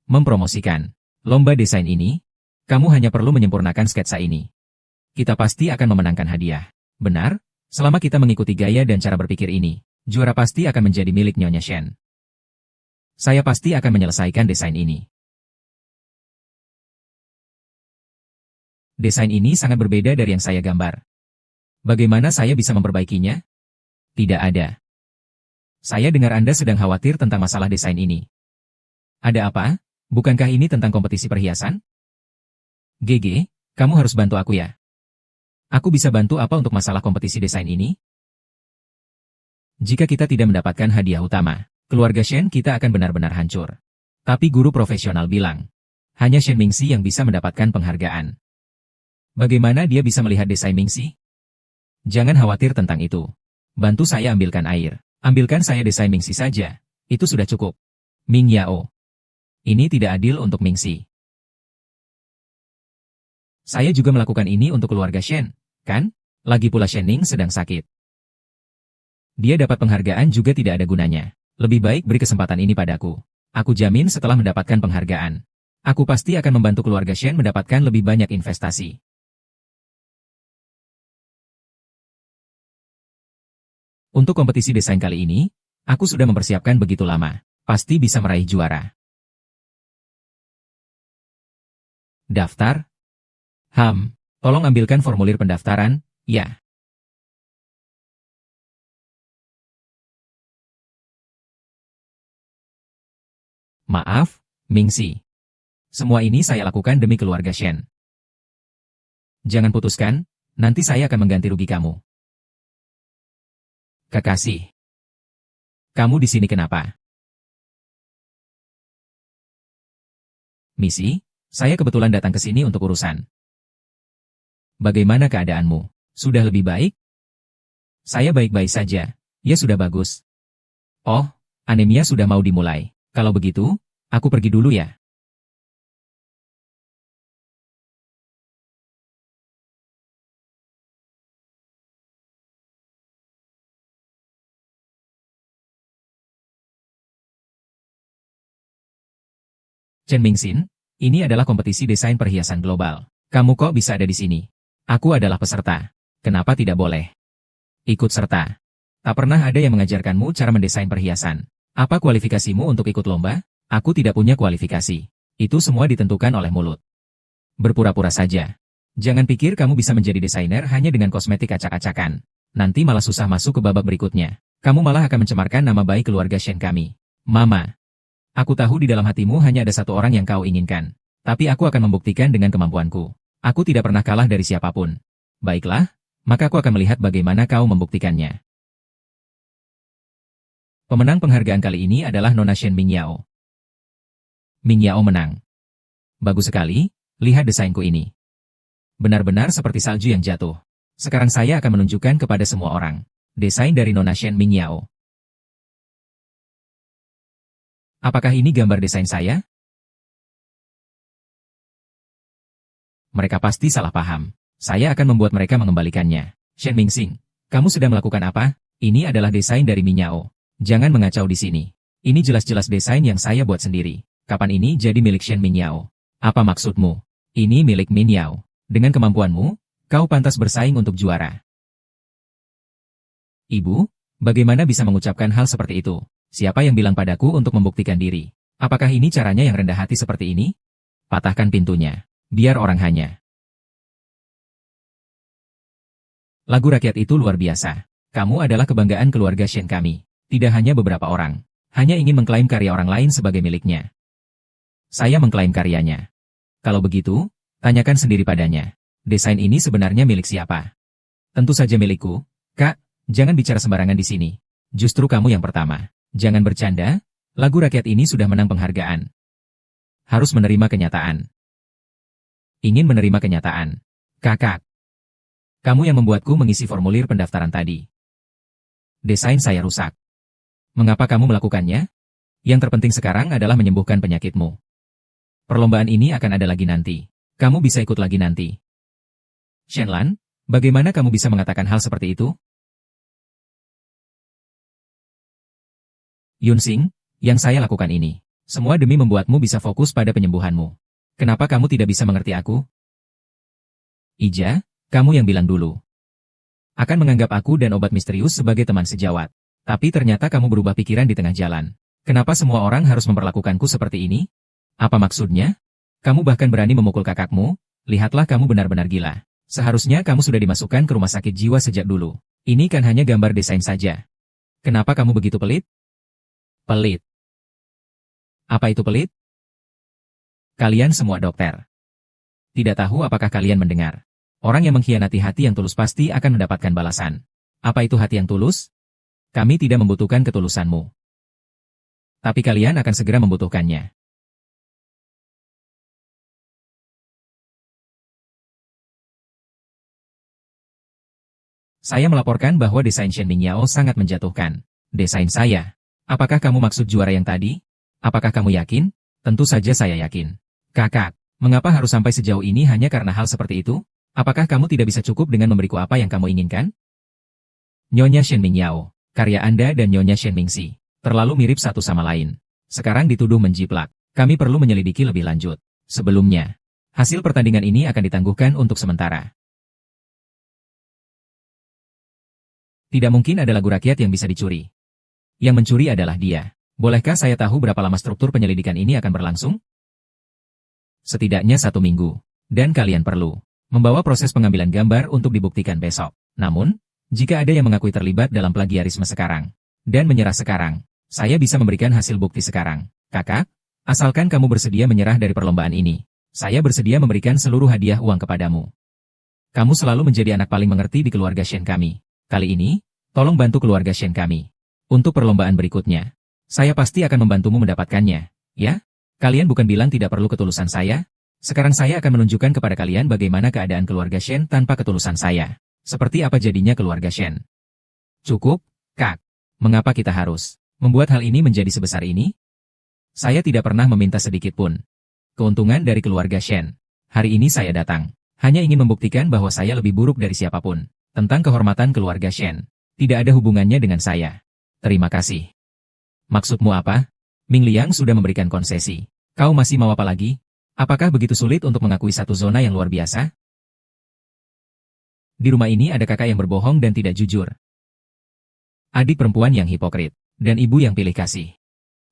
Mempromosikan lomba desain ini, kamu hanya perlu menyempurnakan sketsa ini. Kita pasti akan memenangkan hadiah. Benar? Selama kita mengikuti gaya dan cara berpikir ini, juara pasti akan menjadi milik Nyonya Shen. Saya pasti akan menyelesaikan desain ini. Desain ini sangat berbeda dari yang saya gambar. Bagaimana saya bisa memperbaikinya? Tidak ada. Saya dengar Anda sedang khawatir tentang masalah desain ini. Ada apa? Bukankah ini tentang kompetisi perhiasan? GG, kamu harus bantu aku ya. Aku bisa bantu apa untuk masalah kompetisi desain ini? Jika kita tidak mendapatkan hadiah utama, keluarga Shen kita akan benar-benar hancur. Tapi guru profesional bilang, hanya Shen Mingxi yang bisa mendapatkan penghargaan. Bagaimana dia bisa melihat desain Mingxi? Jangan khawatir tentang itu. Bantu saya ambilkan air. Ambilkan saya desain Mingxi saja. Itu sudah cukup. Ming Yao. Ini tidak adil untuk Mingxi. Saya juga melakukan ini untuk keluarga Shen, kan? Lagi pula Shen Ning sedang sakit. Dia dapat penghargaan juga tidak ada gunanya. Lebih baik beri kesempatan ini padaku. Aku jamin setelah mendapatkan penghargaan, aku pasti akan membantu keluarga Shen mendapatkan lebih banyak investasi. Untuk kompetisi desain kali ini, aku sudah mempersiapkan begitu lama. Pasti bisa meraih juara. Daftar? Tolong ambilkan formulir pendaftaran, ya. Maaf, Mingxi. Semua ini saya lakukan demi keluarga Shen. Jangan putuskan, nanti saya akan mengganti rugi kamu. Kekasih. Kamu di sini kenapa? Misi, saya kebetulan datang ke sini untuk urusan. Bagaimana keadaanmu? Sudah lebih baik? Saya baik-baik saja. Ya sudah bagus. Oh, anemia sudah mau dimulai. Kalau begitu, aku pergi dulu ya. Chen Mingxin, ini adalah kompetisi desain perhiasan global. Kamu kok bisa ada di sini? Aku adalah peserta. Kenapa tidak boleh? Ikut serta. Tak pernah ada yang mengajarkanmu cara mendesain perhiasan. Apa kualifikasimu untuk ikut lomba? Aku tidak punya kualifikasi. Itu semua ditentukan oleh mulut. Berpura-pura saja. Jangan pikir kamu bisa menjadi desainer hanya dengan kosmetik acak-acakan. Nanti malah susah masuk ke babak berikutnya. Kamu malah akan mencemarkan nama baik keluarga Shen kami. Mama. Aku tahu di dalam hatimu hanya ada satu orang yang kau inginkan. Tapi aku akan membuktikan dengan kemampuanku. Aku tidak pernah kalah dari siapapun. Baiklah, maka aku akan melihat bagaimana kau membuktikannya. Pemenang penghargaan kali ini adalah Nona Shen Ming Yao. Ming Yao menang. Bagus sekali, lihat desainku ini. Benar-benar seperti salju yang jatuh. Sekarang saya akan menunjukkan kepada semua orang. Desain dari Nona Shen Ming Yao. Apakah ini gambar desain saya? Mereka pasti salah paham. Saya akan membuat mereka mengembalikannya. Shen Mingxing, kamu sedang melakukan apa? Ini adalah desain dari Ming Yao. Jangan mengacau di sini. Ini jelas-jelas desain yang saya buat sendiri. Kapan ini jadi milik Shen Ming Yao? Apa maksudmu? Ini milik Ming Yao. Dengan kemampuanmu, kau pantas bersaing untuk juara. Ibu, bagaimana bisa mengucapkan hal seperti itu? Siapa yang bilang padaku untuk membuktikan diri? Apakah ini caranya yang rendah hati seperti ini? Patahkan pintunya. Biar orang hanya. Lagu rakyat itu luar biasa. Kamu adalah kebanggaan keluarga Shen kami. Tidak hanya beberapa orang. Hanya ingin mengklaim karya orang lain sebagai miliknya. Saya mengklaim karyanya. Kalau begitu, tanyakan sendiri padanya. Desain ini sebenarnya milik siapa? Tentu saja milikku. Kak, jangan bicara sembarangan di sini. Justru kamu yang pertama. Jangan bercanda. Lagu rakyat ini sudah menang penghargaan. Harus menerima kenyataan. Ingin menerima kenyataan. Kakak. Kamu yang membuatku mengisi formulir pendaftaran tadi. Desain saya rusak. Mengapa kamu melakukannya? Yang terpenting sekarang adalah menyembuhkan penyakitmu. Perlombaan ini akan ada lagi nanti. Kamu bisa ikut lagi nanti. Shenlan, bagaimana kamu bisa mengatakan hal seperti itu? Yunsing, yang saya lakukan ini. Semua demi membuatmu bisa fokus pada penyembuhanmu. Kenapa kamu tidak bisa mengerti aku? Ija, kamu yang bilang dulu. Akan menganggap aku dan obat misterius sebagai teman sejawat. Tapi ternyata kamu berubah pikiran di tengah jalan. Kenapa semua orang harus memperlakukanku seperti ini? Apa maksudnya? Kamu bahkan berani memukul kakakmu? Lihatlah kamu benar-benar gila. Seharusnya kamu sudah dimasukkan ke rumah sakit jiwa sejak dulu. Ini kan hanya gambar desain saja. Kenapa kamu begitu pelit? Pelit. Apa itu pelit? Kalian semua dokter. Tidak tahu apakah kalian mendengar. Orang yang mengkhianati hati yang tulus pasti akan mendapatkan balasan. Apa itu hati yang tulus? Kami tidak membutuhkan ketulusanmu. Tapi kalian akan segera membutuhkannya. Saya melaporkan bahwa desain Shen Mingyao sangat menjatuhkan. Desain saya. Apakah kamu maksud juara yang tadi? Apakah kamu yakin? Tentu saja saya yakin. Kakak, mengapa harus sampai sejauh ini hanya karena hal seperti itu? Apakah kamu tidak bisa cukup dengan memberiku apa yang kamu inginkan? Nyonya Shen Mingyao, karya Anda dan Nyonya Shen Mingxi terlalu mirip satu sama lain. Sekarang dituduh menjiplak. Kami perlu menyelidiki lebih lanjut. Sebelumnya, hasil pertandingan ini akan ditangguhkan untuk sementara. Tidak mungkin ada lagu rakyat yang bisa dicuri. Yang mencuri adalah dia. Bolehkah saya tahu berapa lama struktur penyelidikan ini akan berlangsung? Setidaknya 1 minggu. Dan kalian perlu membawa proses pengambilan gambar untuk dibuktikan besok. Namun, jika ada yang mengakui terlibat dalam plagiarisme sekarang, dan menyerah sekarang, saya bisa memberikan hasil bukti sekarang. Kakak, asalkan kamu bersedia menyerah dari perlombaan ini, saya bersedia memberikan seluruh hadiah uang kepadamu. Kamu selalu menjadi anak paling mengerti di keluarga Shen kami. Kali ini, tolong bantu keluarga Shen kami. Untuk perlombaan berikutnya, saya pasti akan membantumu mendapatkannya, ya? Kalian bukan bilang tidak perlu ketulusan saya? Sekarang saya akan menunjukkan kepada kalian bagaimana keadaan keluarga Shen tanpa ketulusan saya. Seperti apa jadinya keluarga Shen. Cukup, Kak. Mengapa kita harus membuat hal ini menjadi sebesar ini? Saya tidak pernah meminta sedikit pun keuntungan dari keluarga Shen. Hari ini saya datang, hanya ingin membuktikan bahwa saya lebih buruk dari siapapun. Tentang kehormatan keluarga Shen. Tidak ada hubungannya dengan saya. Terima kasih. Maksudmu apa? Ming Liang sudah memberikan konsesi. Kau masih mau apa lagi? Apakah begitu sulit untuk mengakui satu zona yang luar biasa? Di rumah ini ada kakak yang berbohong dan tidak jujur. Adik perempuan yang hipokrit. Dan ibu yang pilih kasih.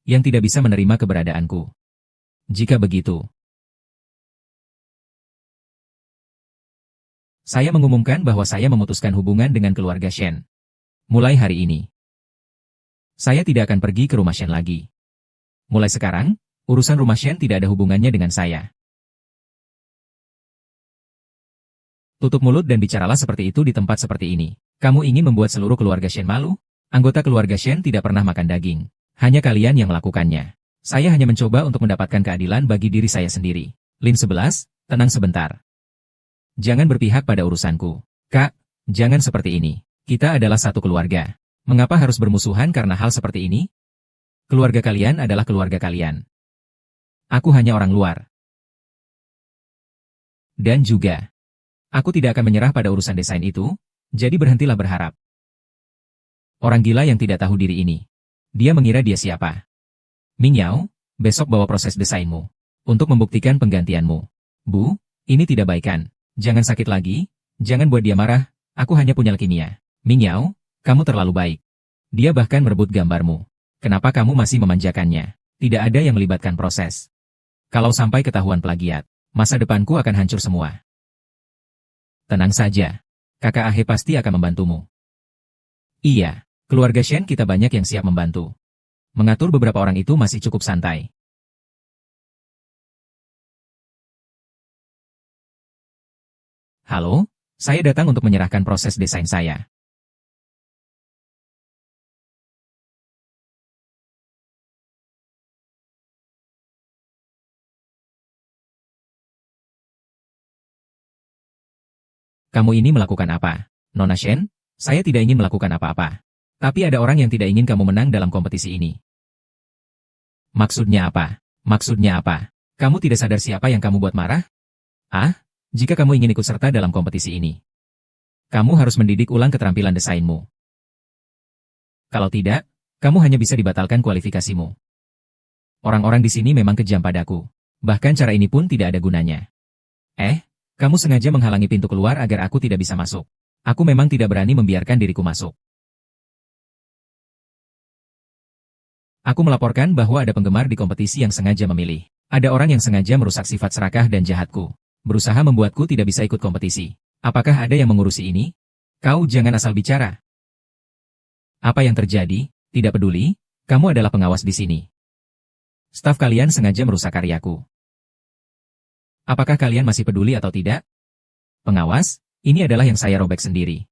Yang tidak bisa menerima keberadaanku. Jika begitu, saya mengumumkan bahwa saya memutuskan hubungan dengan keluarga Shen. Mulai hari ini, saya tidak akan pergi ke rumah Shen lagi. Mulai sekarang, urusan rumah Shen tidak ada hubungannya dengan saya. Tutup mulut dan bicaralah seperti itu di tempat seperti ini. Kamu ingin membuat seluruh keluarga Shen malu? Anggota keluarga Shen tidak pernah makan daging. Hanya kalian yang melakukannya. Saya hanya mencoba untuk mendapatkan keadilan bagi diri saya sendiri. Lin 11, tenang sebentar. Jangan berpihak pada urusanku. Kak, jangan seperti ini. Kita adalah satu keluarga. Mengapa harus bermusuhan karena hal seperti ini? Keluarga kalian adalah keluarga kalian. Aku hanya orang luar. Dan juga, aku tidak akan menyerah pada urusan desain itu, jadi berhentilah berharap. Orang gila yang tidak tahu diri ini. Dia mengira dia siapa? Mingyao, besok bawa proses desainmu. Untuk membuktikan penggantianmu. Bu, ini tidak baikan. Jangan sakit lagi, jangan buat dia marah, aku hanya punya leukemia. Mingyao, kamu terlalu baik. Dia bahkan merebut gambarmu. Kenapa kamu masih memanjakannya? Tidak ada yang melibatkan proses. Kalau sampai ketahuan plagiat, masa depanku akan hancur semua. Tenang saja. Kakak Ahe pasti akan membantumu. Iya, keluarga Shen kita banyak yang siap membantu. Mengatur beberapa orang itu masih cukup santai. Halo, saya datang untuk menyerahkan proses desain saya. Kamu ini melakukan apa? Nona Shen, saya tidak ingin melakukan apa-apa. Tapi ada orang yang tidak ingin kamu menang dalam kompetisi ini. Maksudnya apa? Maksudnya apa? Kamu tidak sadar siapa yang kamu buat marah? Ah? Jika kamu ingin ikut serta dalam kompetisi ini, kamu harus mendidik ulang keterampilan desainmu. Kalau tidak, kamu hanya bisa dibatalkan kualifikasimu. Orang-orang di sini memang kejam padaku. Bahkan cara ini pun tidak ada gunanya. Kamu sengaja menghalangi pintu keluar agar aku tidak bisa masuk. Aku memang tidak berani membiarkan diriku masuk. Aku melaporkan bahwa ada penggemar di kompetisi yang sengaja memilih. Ada orang yang sengaja merusak sifat serakah dan jahatku. Berusaha membuatku tidak bisa ikut kompetisi. Apakah ada yang mengurusi ini? Kau jangan asal bicara. Apa yang terjadi? Tidak peduli, kamu adalah pengawas di sini. Staf kalian sengaja merusak karyaku. Apakah kalian masih peduli atau tidak? Pengawas, ini adalah yang saya robek sendiri.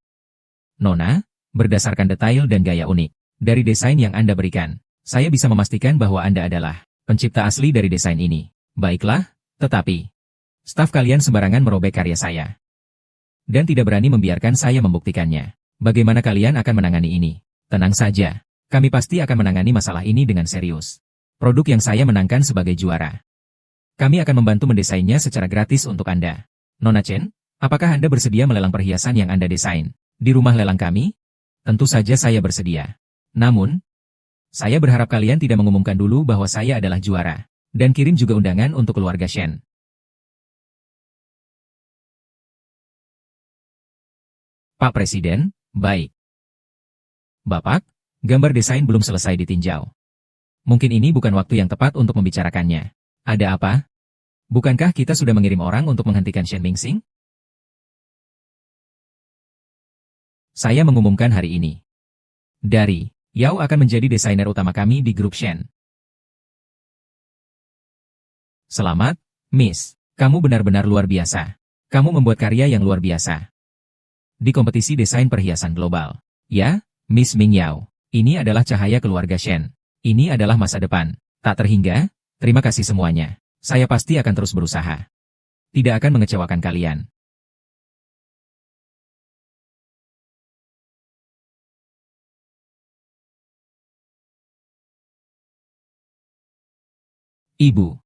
Nona, berdasarkan detail dan gaya unik, Dari desain yang Anda berikan, saya bisa memastikan bahwa Anda adalah pencipta asli dari desain ini. Baiklah, tetapi staf kalian sembarangan merobek karya saya. Dan tidak berani membiarkan saya membuktikannya. Bagaimana kalian akan menangani ini? Tenang saja, kami pasti akan menangani masalah ini dengan serius. Produk yang saya menangkan sebagai juara. Kami akan membantu mendesainnya secara gratis untuk Anda. Nona Chen, apakah Anda bersedia melelang perhiasan yang Anda desain di rumah lelang kami? Tentu saja saya bersedia. Namun, saya berharap kalian tidak mengumumkan dulu bahwa saya adalah juara. Dan kirim juga undangan untuk keluarga Shen. Pak Presiden, baik. Bapak, gambar desain belum selesai ditinjau. Mungkin ini bukan waktu yang tepat untuk membicarakannya. Ada apa? Bukankah kita sudah mengirim orang untuk menghentikan Shen Mingxing? Saya mengumumkan hari ini. Dari, Yao akan menjadi desainer utama kami di grup Shen. Selamat, Miss. Kamu benar-benar luar biasa. Kamu membuat karya yang luar biasa. Di kompetisi desain perhiasan global. Ya, Miss Ming Yao. Ini adalah cahaya keluarga Shen. Ini adalah masa depan. Tak terhingga, terima kasih semuanya. Saya pasti akan terus berusaha. Tidak akan mengecewakan kalian. Ibu.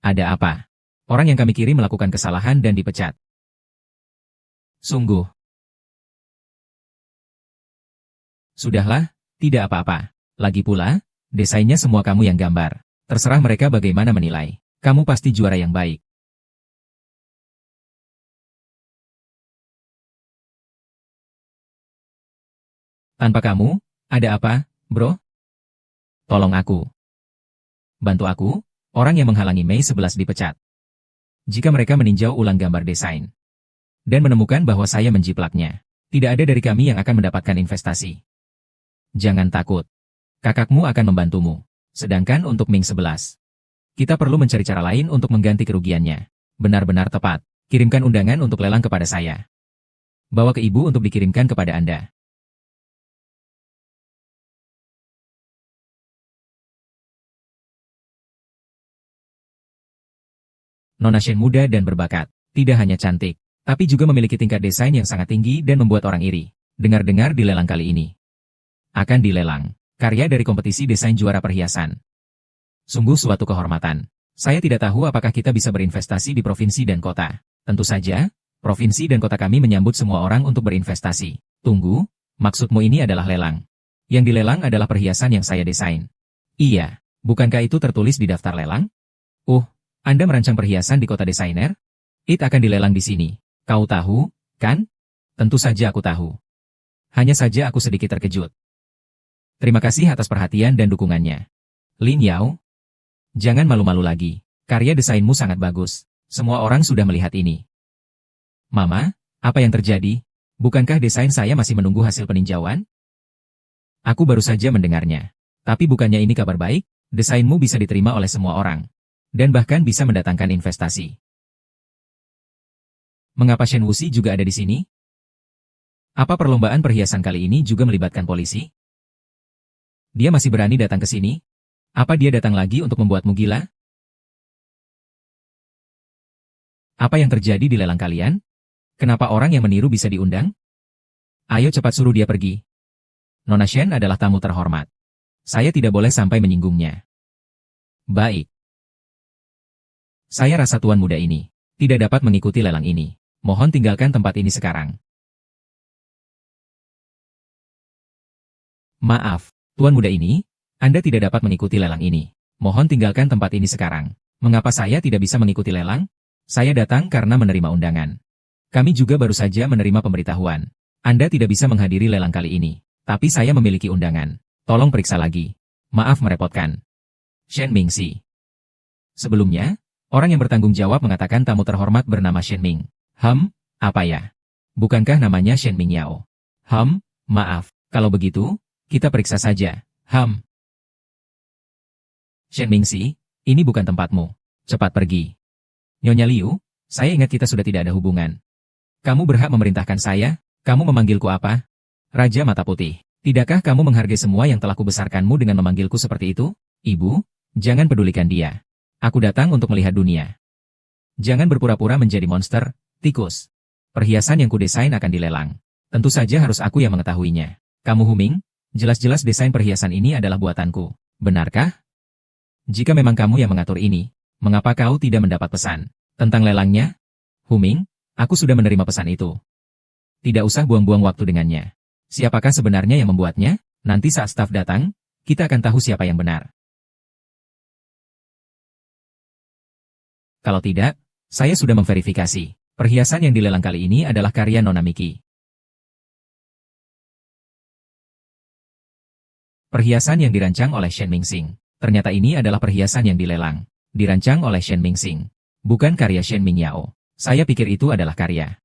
Ada apa? Orang yang kami kirim melakukan kesalahan dan dipecat. Sungguh. Sudahlah, tidak apa-apa. Lagi pula, desainnya semua kamu yang gambar. Terserah mereka bagaimana menilai. Kamu pasti juara yang baik. Tanpa kamu, ada apa, bro? Tolong aku. Bantu aku. Orang yang menghalangi Mei 11 dipecat. Jika mereka meninjau ulang gambar desain dan menemukan bahwa saya menjiplaknya, tidak ada dari kami yang akan mendapatkan investasi. Jangan takut. Kakakmu akan membantumu. Sedangkan untuk Ming 11, kita perlu mencari cara lain untuk mengganti kerugiannya. Benar-benar tepat. Kirimkan undangan untuk lelang kepada saya. Bawa ke ibu untuk dikirimkan kepada Anda. Nona Shen muda dan berbakat, tidak hanya cantik, tapi juga memiliki tingkat desain yang sangat tinggi dan membuat orang iri. Dengar-dengar di lelang kali ini. Akan dilelang, karya dari kompetisi desain juara perhiasan. Sungguh suatu kehormatan. Saya tidak tahu apakah kita bisa berinvestasi di provinsi dan kota. Tentu saja, provinsi dan kota kami menyambut semua orang untuk berinvestasi. Tunggu, maksudmu ini adalah lelang. Yang dilelang adalah perhiasan yang saya desain. Iya, bukankah itu tertulis di daftar lelang? Anda merancang perhiasan di kota desainer? It akan dilelang di sini. Kau tahu, kan? Tentu saja aku tahu. Hanya saja aku sedikit terkejut. Terima kasih atas perhatian dan dukungannya. Lin Yao, jangan malu-malu lagi. Karya desainmu sangat bagus. Semua orang sudah melihat ini. Mama, apa yang terjadi? Bukankah desain saya masih menunggu hasil peninjauan? Aku baru saja mendengarnya. Tapi bukannya ini kabar baik? Desainmu bisa diterima oleh semua orang. Dan bahkan bisa mendatangkan investasi. Mengapa Shen Wuxi juga ada di sini? Apa perlombaan perhiasan kali ini juga melibatkan polisi? Dia masih berani datang ke sini? Apa dia datang lagi untuk membuatmu gila? Apa yang terjadi di lelang kalian? Kenapa orang yang meniru bisa diundang? Ayo cepat suruh dia pergi. Nona Shen adalah tamu terhormat. Saya tidak boleh sampai menyinggungnya. Baik. Saya rasa tuan muda ini tidak dapat mengikuti lelang ini. Mohon tinggalkan tempat ini sekarang. Maaf, tuan muda ini, Anda tidak dapat mengikuti lelang ini. Mohon tinggalkan tempat ini sekarang. Mengapa saya tidak bisa mengikuti lelang? Saya datang karena menerima undangan. Kami juga baru saja menerima pemberitahuan. Anda tidak bisa menghadiri lelang kali ini. Tapi saya memiliki undangan. Tolong periksa lagi. Maaf merepotkan. Shen Mingxi. Sebelumnya, orang yang bertanggung jawab mengatakan tamu terhormat bernama Shen Ming. Apa ya? Bukankah namanya Shen Ming Yao? Maaf. Kalau begitu, kita periksa saja. Shen Mingxi, ini bukan tempatmu. Cepat pergi. Nyonya Liu, saya ingat kita sudah tidak ada hubungan. Kamu berhak memerintahkan saya? Kamu memanggilku apa? Raja Mata Putih. Tidakkah kamu menghargai semua yang telah kubesarkanmu dengan memanggilku seperti itu? Ibu, jangan pedulikan dia. Aku datang untuk melihat dunia. Jangan berpura-pura menjadi monster, tikus. Perhiasan yang kudesain akan dilelang. Tentu saja harus aku yang mengetahuinya. Kamu Huming, jelas-jelas desain perhiasan ini adalah buatanku. Benarkah? Jika memang kamu yang mengatur ini, mengapa kau tidak mendapat pesan tentang lelangnya? Huming, aku sudah menerima pesan itu. Tidak usah buang-buang waktu dengannya. Siapakah sebenarnya yang membuatnya? Nanti saat staf datang, kita akan tahu siapa yang benar. Kalau tidak, saya sudah memverifikasi. Perhiasan yang dilelang kali ini adalah karya Nona Miki. Perhiasan yang dirancang oleh Shen Mingxing. Ternyata ini adalah perhiasan yang dilelang. Dirancang oleh Shen Mingxing. Bukan karya Shen Mingyao. Saya pikir itu adalah karya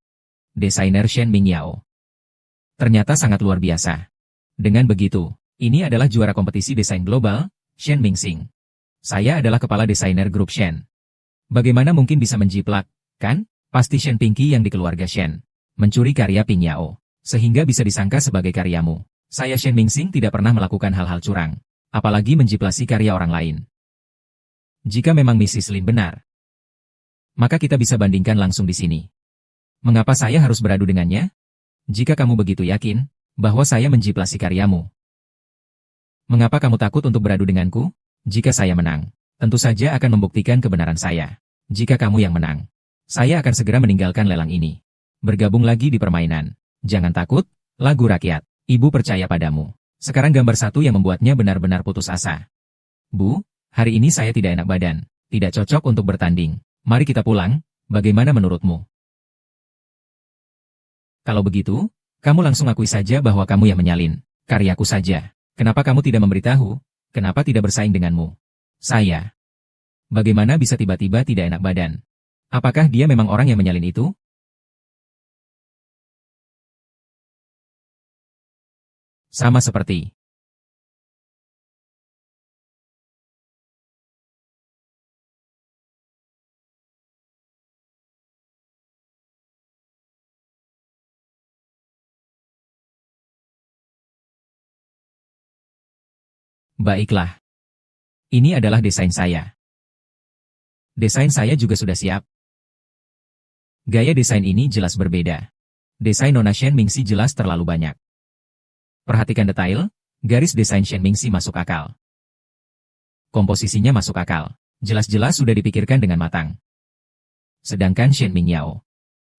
desainer Shen Mingyao. Ternyata sangat luar biasa. Dengan begitu, ini adalah juara kompetisi desain global, Shen Mingxing. Saya adalah kepala desainer grup Shen. Bagaimana mungkin bisa menjiplak, kan? Pasti Shen Pinky yang di keluarga Shen. Mencuri karya Pingyao. Sehingga bisa disangka sebagai karyamu. Saya Shen Mingxing tidak pernah melakukan hal-hal curang. Apalagi menjiplasi karya orang lain. Jika memang Mrs. Lin benar, maka kita bisa bandingkan langsung di sini. Mengapa saya harus beradu dengannya? Jika kamu begitu yakin bahwa saya menjiplasi karyamu, mengapa kamu takut untuk beradu denganku? Jika saya menang, tentu saja akan membuktikan kebenaran saya. Jika kamu yang menang, saya akan segera meninggalkan lelang ini. Bergabung lagi di permainan. Jangan takut, lagu rakyat. Ibu percaya padamu. Sekarang gambar satu yang membuatnya benar-benar putus asa. Bu, hari ini saya tidak enak badan. Tidak cocok untuk bertanding. Mari kita pulang, bagaimana menurutmu? Kalau begitu, kamu langsung akui saja bahwa kamu yang menyalin. Karyaku saja. Kenapa kamu tidak memberitahu? Kenapa tidak bersaing denganmu? Saya. Bagaimana bisa tiba-tiba tidak enak badan? Apakah dia memang orang yang menyalin itu? Sama seperti. Baiklah. Ini adalah desain saya. Desain saya juga sudah siap. Gaya desain ini jelas berbeda. Desain Nona Shen Mingxi jelas terlalu banyak. Perhatikan detail, garis desain Shen Mingxi masuk akal. Komposisinya masuk akal. Jelas-jelas sudah dipikirkan dengan matang. Sedangkan Shen Mingyao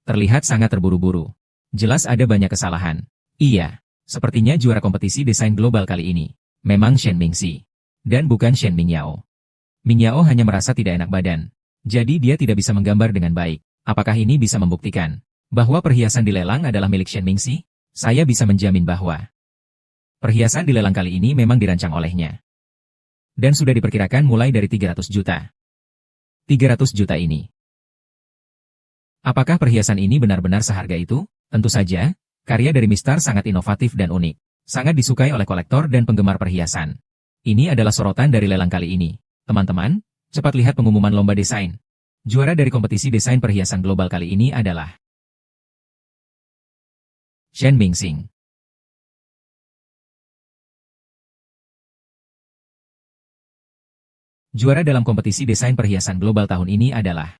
terlihat sangat terburu-buru. Jelas ada banyak kesalahan. Iya, sepertinya juara kompetisi desain global kali ini memang Shen Mingxi, dan bukan Shen Mingyao. Mingyao hanya merasa tidak enak badan. Jadi dia tidak bisa menggambar dengan baik. Apakah ini bisa membuktikan bahwa perhiasan dilelang adalah milik Shen Mingxi? Saya bisa menjamin bahwa perhiasan dilelang kali ini memang dirancang olehnya. Dan sudah diperkirakan mulai dari 300 juta. 300 juta ini. Apakah perhiasan ini benar-benar seharga itu? Tentu saja, karya dari Mistar sangat inovatif dan unik. Sangat disukai oleh kolektor dan penggemar perhiasan. Ini adalah sorotan dari lelang kali ini. Teman-teman, cepat lihat pengumuman lomba desain. Juara dari kompetisi desain perhiasan global kali ini adalah Shen Mingxing. Juara dalam kompetisi desain perhiasan global tahun ini adalah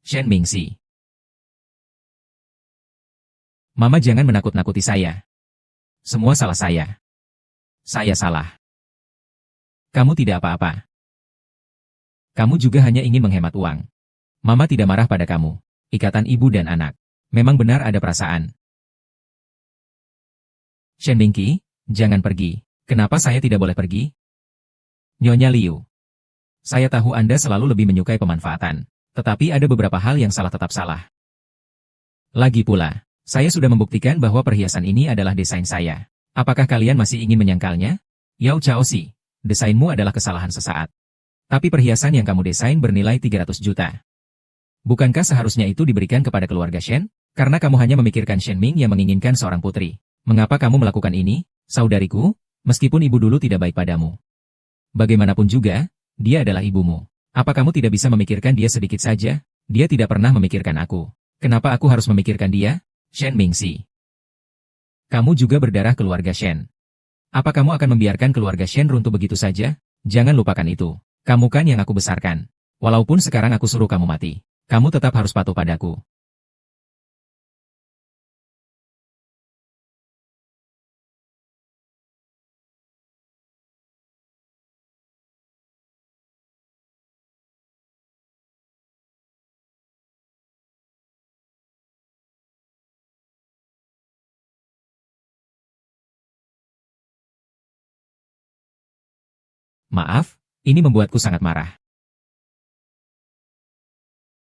Shen Mingxi. Mama jangan menakut-nakuti saya. Semua salah saya. Saya salah. Kamu tidak apa-apa. Kamu juga hanya ingin menghemat uang. Mama tidak marah pada kamu. Ikatan ibu dan anak. Memang benar ada perasaan. Shen Mingqi, jangan pergi. Kenapa saya tidak boleh pergi? Nyonya Liu. Saya tahu Anda selalu lebih menyukai pemanfaatan. Tetapi ada beberapa hal yang tetap salah. Lagi pula, saya sudah membuktikan bahwa perhiasan ini adalah desain saya. Apakah kalian masih ingin menyangkalnya? Yao Chaoxi, desainmu adalah kesalahan sesaat. Tapi perhiasan yang kamu desain bernilai 300 juta. Bukankah seharusnya itu diberikan kepada keluarga Shen? Karena kamu hanya memikirkan Shen Ming yang menginginkan seorang putri. Mengapa kamu melakukan ini, saudariku, meskipun ibu dulu tidak baik padamu? Bagaimanapun juga, dia adalah ibumu. Apa kamu tidak bisa memikirkan dia sedikit saja? Dia tidak pernah memikirkan aku. Kenapa aku harus memikirkan dia? Shen Mingxi. Kamu juga berdarah keluarga Shen. Apa kamu akan membiarkan keluarga Shen runtuh begitu saja? Jangan lupakan itu. Kamu kan yang aku besarkan. Walaupun sekarang aku suruh kamu mati, kamu tetap harus patuh padaku. Maaf, ini membuatku sangat marah.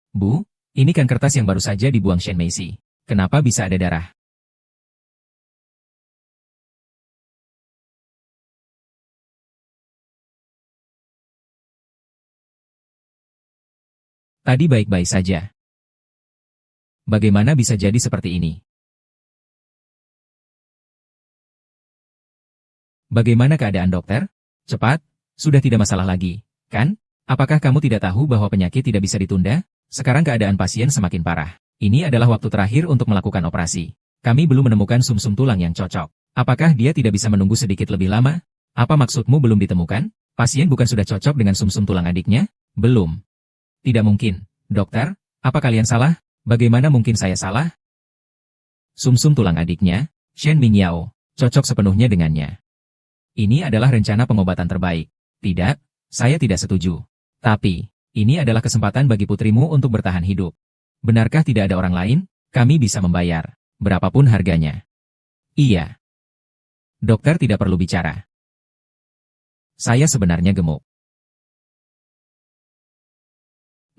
Bu, ini kan kertas yang baru saja dibuang Shen Meixi. Kenapa bisa ada darah? Tadi baik-baik saja. Bagaimana bisa jadi seperti ini? Bagaimana keadaan dokter? Cepat, sudah tidak masalah lagi, kan? Apakah kamu tidak tahu bahwa penyakit tidak bisa ditunda? Sekarang keadaan pasien semakin parah. Ini adalah waktu terakhir untuk melakukan operasi. Kami belum menemukan sumsum tulang yang cocok. Apakah dia tidak bisa menunggu sedikit lebih lama? Apa maksudmu belum ditemukan? Pasien bukan sudah cocok dengan sumsum tulang adiknya? Belum. Tidak mungkin. Dokter, apa kalian salah? Bagaimana mungkin saya salah? Sumsum tulang adiknya, Shen Mingyao, cocok sepenuhnya dengannya. Ini adalah rencana pengobatan terbaik. Tidak, saya tidak setuju. Tapi, ini adalah kesempatan bagi putrimu untuk bertahan hidup. Benarkah tidak ada orang lain? Kami bisa membayar, berapapun harganya. Iya. Dokter tidak perlu bicara. Saya sebenarnya gemuk.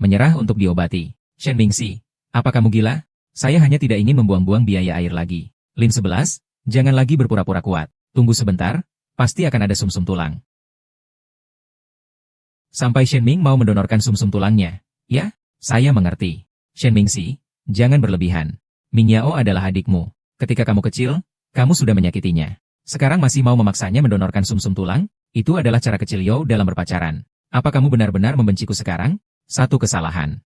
Menyerah untuk diobati. Shen Mingxi, apa kamu gila? Saya hanya tidak ingin membuang-buang biaya air lagi. Lin 11, jangan lagi berpura-pura kuat. Tunggu sebentar, pasti akan ada sumsum tulang. Sampai Shen Ming mau mendonorkan sumsum tulangnya. Ya, saya mengerti. Shen Mingxi, jangan berlebihan. Mingyao adalah adikmu. Ketika kamu kecil, kamu sudah menyakitinya. Sekarang masih mau memaksanya mendonorkan sumsum tulang? Itu adalah cara kecil Yao dalam berpacaran. Apa kamu benar-benar membenciku sekarang? Satu kesalahan.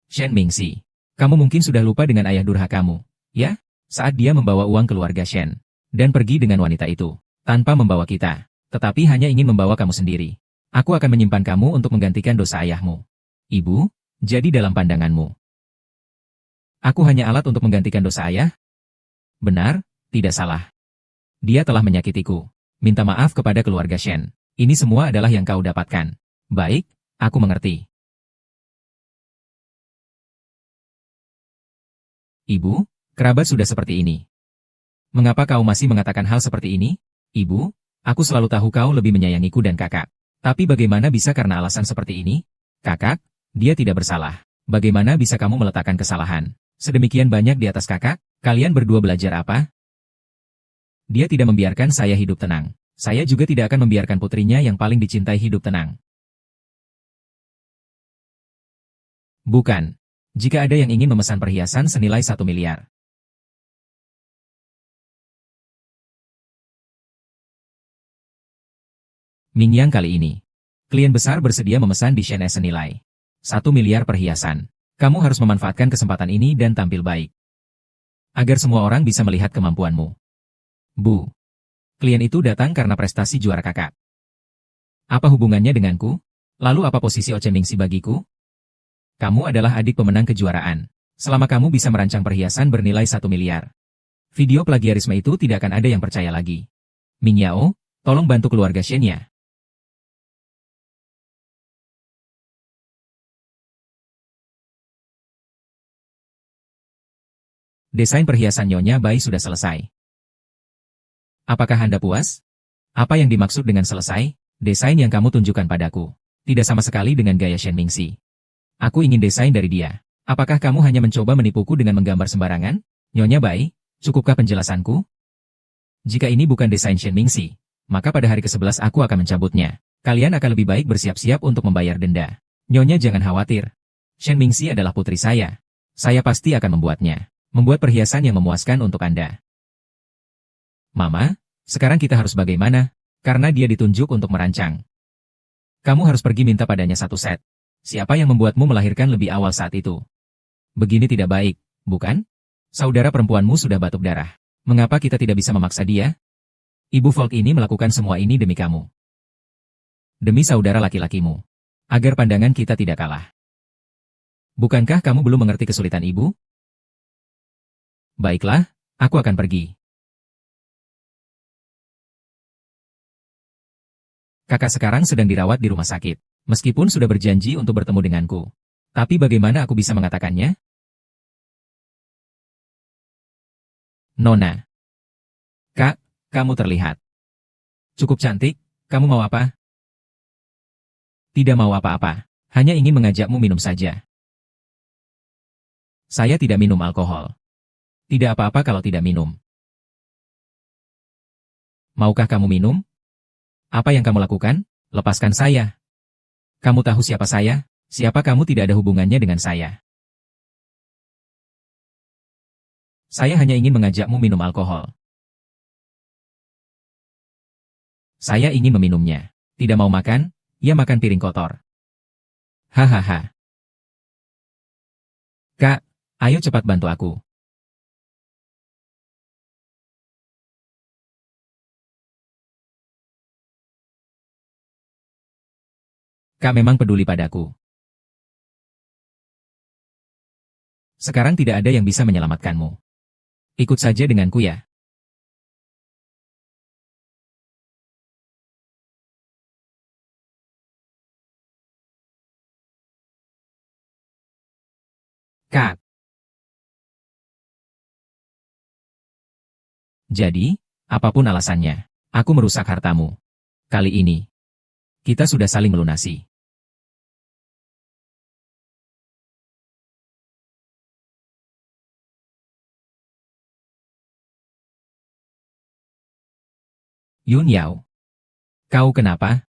Shen Mingxi, kamu mungkin sudah lupa dengan ayah durhaka kamu, ya? Saat dia membawa uang keluarga Shen dan pergi dengan wanita itu, tanpa membawa kita, tetapi hanya ingin membawa kamu sendiri. Aku akan menyimpan kamu untuk menggantikan dosa ayahmu. Ibu, jadi dalam pandanganmu, aku hanya alat untuk menggantikan dosa ayah? Benar, tidak salah. Dia telah menyakitiku. Minta maaf kepada keluarga Shen. Ini semua adalah yang kau dapatkan. Baik, aku mengerti. Ibu, kerabat sudah seperti ini. Mengapa kau masih mengatakan hal seperti ini? Ibu, aku selalu tahu kau lebih menyayangiku dan kakak. Tapi bagaimana bisa karena alasan seperti ini? Kakak, dia tidak bersalah. Bagaimana bisa kamu meletakkan kesalahan sedemikian banyak di atas kakak? Kalian berdua belajar apa? Dia tidak membiarkan saya hidup tenang. Saya juga tidak akan membiarkan putrinya yang paling dicintai hidup tenang. Bukan. Jika ada yang ingin memesan perhiasan senilai 1 miliar. Mingyang kali ini. Klien besar bersedia memesan di Shen senilai 1 miliar perhiasan. Kamu harus memanfaatkan kesempatan ini dan tampil baik. Agar semua orang bisa melihat kemampuanmu. Bu. Klien itu datang karena prestasi juara kakak. Apa hubungannya denganku? Lalu apa posisi Ochen Mingxi bagiku? Kamu adalah adik pemenang kejuaraan. Selama kamu bisa merancang perhiasan bernilai 1 miliar. Video plagiarisme itu tidak akan ada yang percaya lagi. Mingyao, tolong bantu keluarga Shen ya. Desain perhiasan Nyonya Bai sudah selesai. Apakah Anda puas? Apa yang dimaksud dengan selesai? Desain yang kamu tunjukkan padaku tidak sama sekali dengan gaya Shen Mingxi. Aku ingin desain dari dia. Apakah kamu hanya mencoba menipuku dengan menggambar sembarangan? Nyonya Bai, cukupkah penjelasanku? Jika ini bukan desain Shen Mingxi, maka pada hari ke-11 aku akan mencabutnya. Kalian akan lebih baik bersiap-siap untuk membayar denda. Nyonya jangan khawatir. Shen Mingxi adalah putri saya. Saya pasti akan membuatnya. Membuat perhiasan yang memuaskan untuk Anda. Mama, sekarang kita harus bagaimana? Karena dia ditunjuk untuk merancang. Kamu harus pergi minta padanya 1 set. Siapa yang membuatmu melahirkan lebih awal saat itu? Begini tidak baik, bukan? Saudara perempuanmu sudah batuk darah. Mengapa kita tidak bisa memaksa dia? Ibu Volk ini melakukan semua ini demi kamu. Demi saudara laki-lakimu. Agar pandangan kita tidak kalah. Bukankah kamu belum mengerti kesulitan ibu? Baiklah, aku akan pergi. Kakak sekarang sedang dirawat di rumah sakit. Meskipun sudah berjanji untuk bertemu denganku. Tapi bagaimana aku bisa mengatakannya? Nona. Kak, kamu terlihat cukup cantik, kamu mau apa? Tidak mau apa-apa, hanya ingin mengajakmu minum saja. Saya tidak minum alkohol. Tidak apa-apa kalau tidak minum. Maukah kamu minum? Apa yang kamu lakukan? Lepaskan saya. Kamu tahu siapa saya? Siapa kamu tidak ada hubungannya dengan saya. Saya hanya ingin mengajakmu minum alkohol. Saya ingin meminumnya. Tidak mau makan, ia makan piring kotor. Hahaha. Kak, ayo cepat bantu aku. Kak memang peduli padaku. Sekarang tidak ada yang bisa menyelamatkanmu. Ikut saja denganku ya. Kak. Jadi, apapun alasannya, aku merusak hartamu. Kali ini, kita sudah saling melunasi. Yun Yao. Kau kenapa?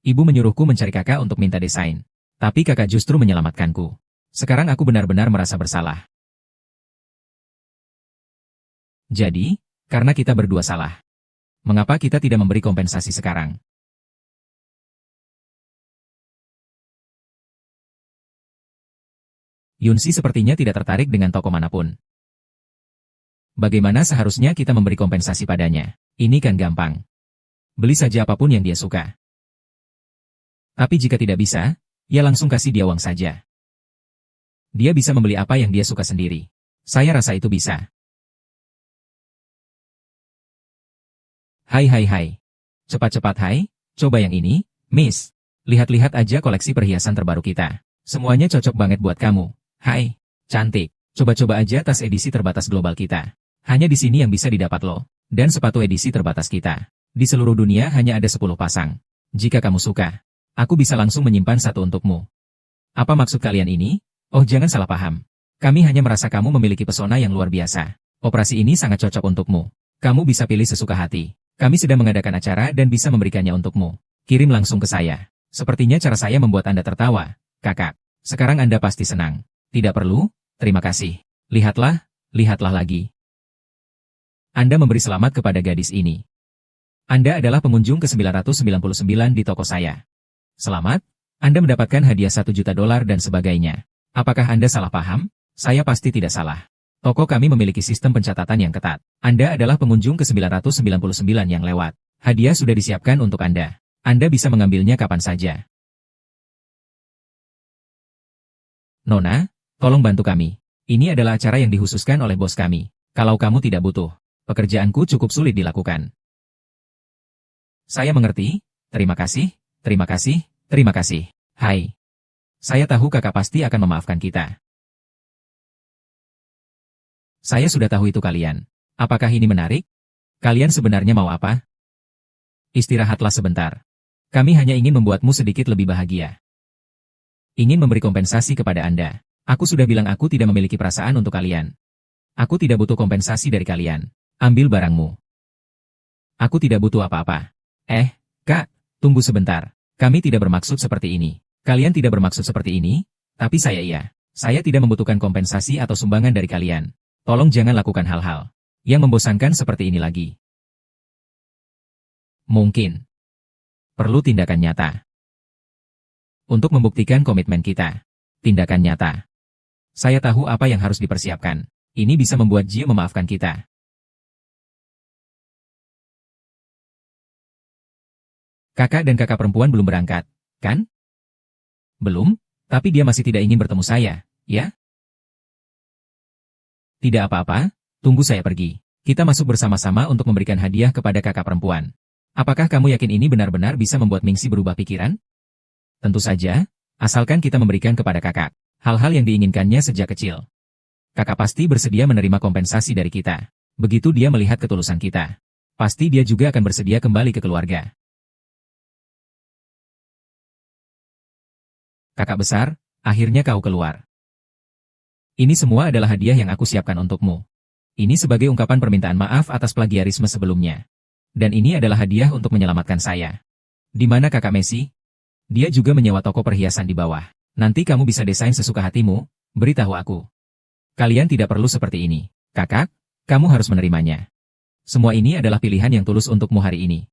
Ibu menyuruhku mencari kakak untuk minta desain. Tapi kakak justru menyelamatkanku. Sekarang aku benar-benar merasa bersalah. Jadi, karena kita berdua salah. Mengapa kita tidak memberi kompensasi sekarang? Yunsi sepertinya tidak tertarik dengan toko manapun. Bagaimana seharusnya kita memberi kompensasi padanya? Ini kan gampang. Beli saja apapun yang dia suka. Tapi jika tidak bisa, ya langsung kasih dia uang saja. Dia bisa membeli apa yang dia suka sendiri. Saya rasa itu bisa. Hai. Cepat-cepat hai, coba yang ini, Miss. Lihat-lihat aja koleksi perhiasan terbaru kita. Semuanya cocok banget buat kamu. Hai, cantik. Coba-coba aja tas edisi terbatas global kita. Hanya di sini yang bisa didapat loh. Dan sepatu edisi terbatas kita. Di seluruh dunia hanya ada 10 pasang. Jika kamu suka, aku bisa langsung menyimpan satu untukmu. Apa maksud kalian ini? Oh jangan salah paham. Kami hanya merasa kamu memiliki pesona yang luar biasa. Operasi ini sangat cocok untukmu. Kamu bisa pilih sesuka hati. Kami sedang mengadakan acara dan bisa memberikannya untukmu. Kirim langsung ke saya. Sepertinya cara saya membuat Anda tertawa. Kakak, sekarang Anda pasti senang. Tidak perlu, terima kasih. Lihatlah lagi. Anda memberi selamat kepada gadis ini. Anda adalah pengunjung ke-999 di toko saya. Selamat, Anda mendapatkan hadiah $1 juta dan sebagainya. Apakah Anda salah paham? Saya pasti tidak salah. Toko kami memiliki sistem pencatatan yang ketat. Anda adalah pengunjung ke-999 yang lewat. Hadiah sudah disiapkan untuk Anda. Anda bisa mengambilnya kapan saja. Nona, tolong bantu kami. Ini adalah acara yang dikhususkan oleh bos kami. Kalau kamu tidak butuh, pekerjaanku cukup sulit dilakukan. Saya mengerti. Terima kasih. Hai. Saya tahu kakak pasti akan memaafkan kita. Saya sudah tahu itu kalian. Apakah ini menarik? Kalian sebenarnya mau apa? Istirahatlah sebentar. Kami hanya ingin membuatmu sedikit lebih bahagia. Ingin memberi kompensasi kepada Anda. Aku sudah bilang aku tidak memiliki perasaan untuk kalian. Aku tidak butuh kompensasi dari kalian. Ambil barangmu. Aku tidak butuh apa-apa. Kak, tunggu sebentar. Kami tidak bermaksud seperti ini. Kalian tidak bermaksud seperti ini, tapi saya iya. Saya tidak membutuhkan kompensasi atau sumbangan dari kalian. Tolong jangan lakukan hal-hal yang membosankan seperti ini lagi. Mungkin perlu tindakan nyata. Untuk membuktikan komitmen kita. Tindakan nyata. Saya tahu apa yang harus dipersiapkan. Ini bisa membuat Jie memaafkan kita. Kakak dan kakak perempuan belum berangkat, kan? Belum, tapi dia masih tidak ingin bertemu saya, ya? Tidak apa-apa, tunggu saya pergi. Kita masuk bersama-sama untuk memberikan hadiah kepada kakak perempuan. Apakah kamu yakin ini benar-benar bisa membuat Mingxi berubah pikiran? Tentu saja, asalkan kita memberikan kepada kakak hal-hal yang diinginkannya sejak kecil. Kakak pasti bersedia menerima kompensasi dari kita. Begitu dia melihat ketulusan kita, pasti dia juga akan bersedia kembali ke keluarga. Kakak besar, akhirnya kau keluar. Ini semua adalah hadiah yang aku siapkan untukmu. Ini sebagai ungkapan permintaan maaf atas plagiarisme sebelumnya. Dan ini adalah hadiah untuk menyelamatkan saya. Di mana kakak Messi? Dia juga menyewa toko perhiasan di bawah. Nanti kamu bisa desain sesuka hatimu, beritahu aku. Kalian tidak perlu seperti ini. Kakak, kamu harus menerimanya. Semua ini adalah pilihan yang tulus untukmu hari ini.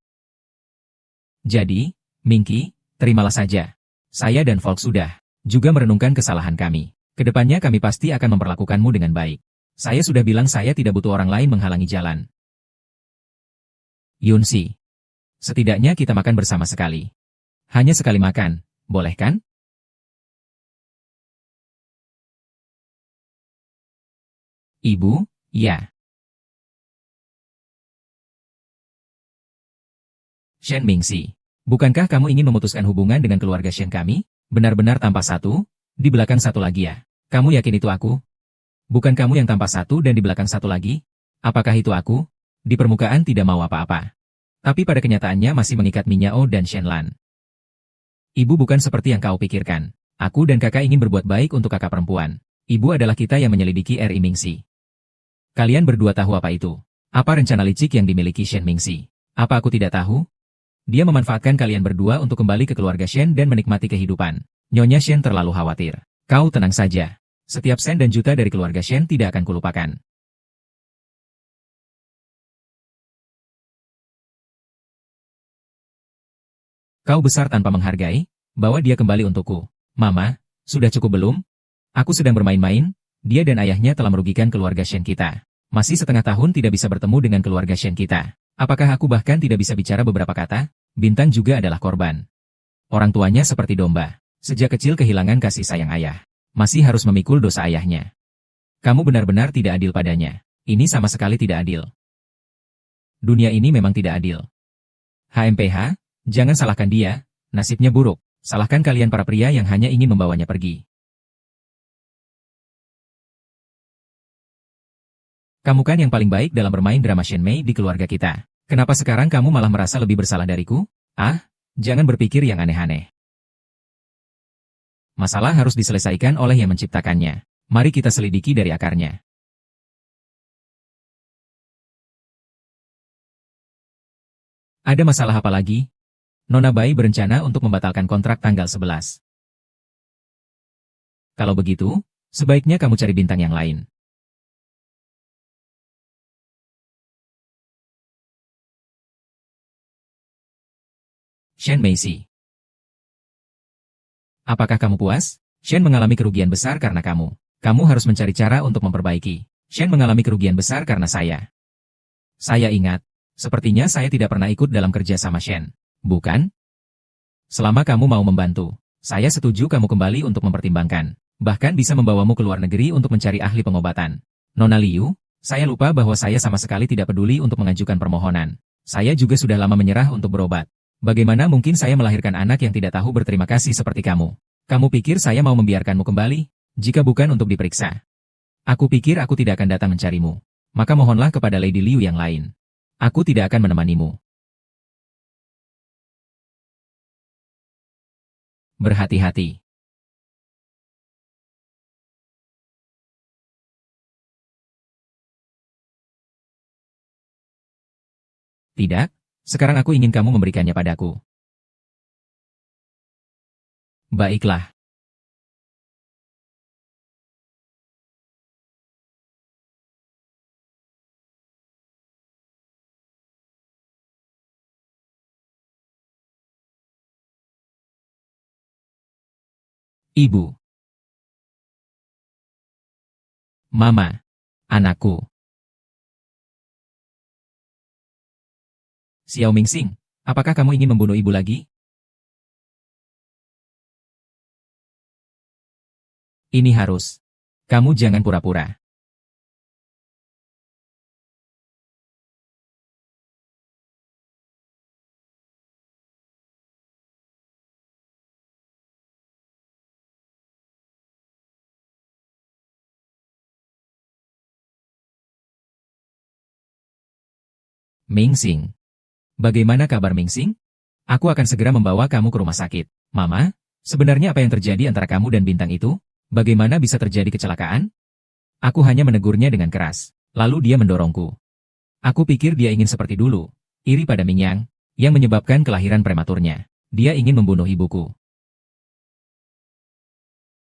Jadi, Minky, terimalah saja. Saya dan Volk sudah juga merenungkan kesalahan kami. Kedepannya kami pasti akan memperlakukanmu dengan baik. Saya sudah bilang saya tidak butuh orang lain menghalangi jalan. Yunsi. Setidaknya kita makan bersama sekali. Hanya sekali makan, boleh kan? Ibu, ya. Shen Mingxi. Bukankah kamu ingin memutuskan hubungan dengan keluarga Shen kami? Benar-benar tanpa satu, di belakang satu lagi ya. Kamu yakin itu aku? Bukan kamu yang tampak satu dan di belakang satu lagi? Apakah itu aku? Di permukaan tidak mau apa-apa. Tapi pada kenyataannya masih mengikat Minyao dan Shenlan. Ibu bukan seperti yang kau pikirkan. Aku dan kakak ingin berbuat baik untuk kakak perempuan. Ibu adalah kita yang menyelidiki RI Mingxi. Kalian berdua tahu apa itu? Apa rencana licik yang dimiliki Shen Mingxi? Apa aku tidak tahu? Dia memanfaatkan kalian berdua untuk kembali ke keluarga Shen dan menikmati kehidupan. Nyonya Shen terlalu khawatir. Kau tenang saja. Setiap sen dan juta dari keluarga Shen tidak akan kulupakan. Kau besar tanpa menghargai, bawa dia kembali untukku. Mama, sudah cukup belum? Aku sedang bermain-main, dia dan ayahnya telah merugikan keluarga Shen kita. Masih setengah tahun tidak bisa bertemu dengan keluarga Shen kita. Apakah aku bahkan tidak bisa bicara beberapa kata? Bintang juga adalah korban. Orang tuanya seperti domba. Sejak kecil kehilangan kasih sayang ayah. Masih harus memikul dosa ayahnya. Kamu benar-benar tidak adil padanya. Ini sama sekali tidak adil. Dunia ini memang tidak adil. HMPH, jangan salahkan dia, nasibnya buruk. Salahkan kalian para pria yang hanya ingin membawanya pergi. Kamu kan yang paling baik dalam bermain drama Shenmei di keluarga kita. Kenapa sekarang kamu malah merasa lebih bersalah dariku? Ah, jangan berpikir yang aneh-aneh. Masalah harus diselesaikan oleh yang menciptakannya. Mari kita selidiki dari akarnya. Ada masalah apa lagi? Nona Bai berencana untuk membatalkan kontrak tanggal 11. Kalau begitu, sebaiknya kamu cari bintang yang lain. Shen Meishi. Apakah kamu puas? Shen mengalami kerugian besar karena kamu. Kamu harus mencari cara untuk memperbaiki. Shen mengalami kerugian besar karena saya. Saya ingat. Sepertinya saya tidak pernah ikut dalam kerja sama Shen. Bukan? Selama kamu mau membantu, saya setuju kamu kembali untuk mempertimbangkan. Bahkan bisa membawamu ke luar negeri untuk mencari ahli pengobatan. Nona Liu, saya lupa bahwa saya sama sekali tidak peduli untuk mengajukan permohonan. Saya juga sudah lama menyerah untuk berobat. Bagaimana mungkin saya melahirkan anak yang tidak tahu berterima kasih seperti kamu? Kamu pikir saya mau membiarkanmu kembali? Jika bukan untuk diperiksa. Aku pikir aku tidak akan datang mencarimu. Maka mohonlah kepada Lady Liu yang lain. Aku tidak akan menemanimu. Berhati-hati. Tidak, sekarang aku ingin kamu memberikannya padaku. Baiklah. Ibu. Mama. Anakku. Xiao Mingxing, apakah kamu ingin membunuh ibu lagi? Ini harus. Kamu jangan pura-pura. Mingxing. Bagaimana kabar Mingxing? Aku akan segera membawa kamu ke rumah sakit. Mama, sebenarnya apa yang terjadi antara kamu dan Bintang itu? Bagaimana bisa terjadi kecelakaan? Aku hanya menegurnya dengan keras. Lalu dia mendorongku. Aku pikir dia ingin seperti dulu, iri pada Mingyang, yang menyebabkan kelahiran prematurnya. Dia ingin membunuh ibuku.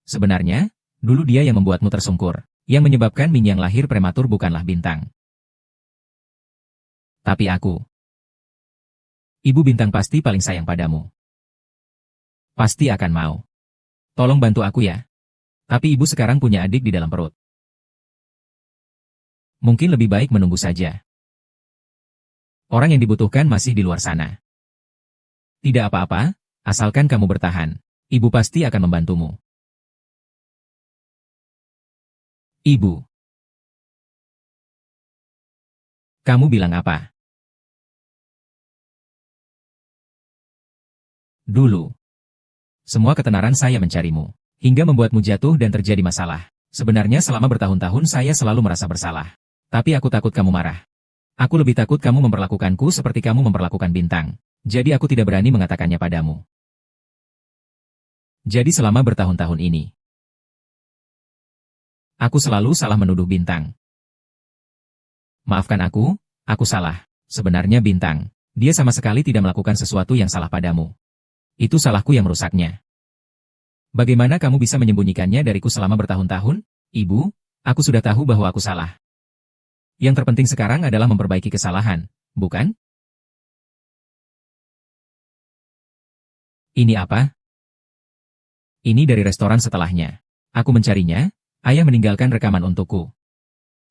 Sebenarnya, dulu dia yang membuatmu tersungkur. Yang menyebabkan Mingyang lahir prematur bukanlah Bintang. Tapi aku. Ibu Bintang pasti paling sayang padamu. Pasti akan mau. Tolong bantu aku ya. Tapi ibu sekarang punya adik di dalam perut. Mungkin lebih baik menunggu saja. Orang yang dibutuhkan masih di luar sana. Tidak apa-apa, asalkan kamu bertahan. Ibu pasti akan membantumu. Ibu. Kamu bilang apa? Dulu. Semua ketenaran saya mencarimu, hingga membuatmu jatuh dan terjadi masalah. Sebenarnya selama bertahun-tahun saya selalu merasa bersalah. Tapi aku takut kamu marah. Aku lebih takut kamu memperlakukanku seperti kamu memperlakukan Bintang. Jadi aku tidak berani mengatakannya padamu. Jadi selama bertahun-tahun ini, aku selalu salah menuduh Bintang. Maafkan aku salah. Sebenarnya Bintang, dia sama sekali tidak melakukan sesuatu yang salah padamu. Itu salahku yang merusaknya. Bagaimana kamu bisa menyembunyikannya dariku selama bertahun-tahun? Ibu, aku sudah tahu bahwa aku salah. Yang terpenting sekarang adalah memperbaiki kesalahan, bukan? Ini apa? Ini dari restoran setelahnya. Aku mencarinya, ayah meninggalkan rekaman untukku.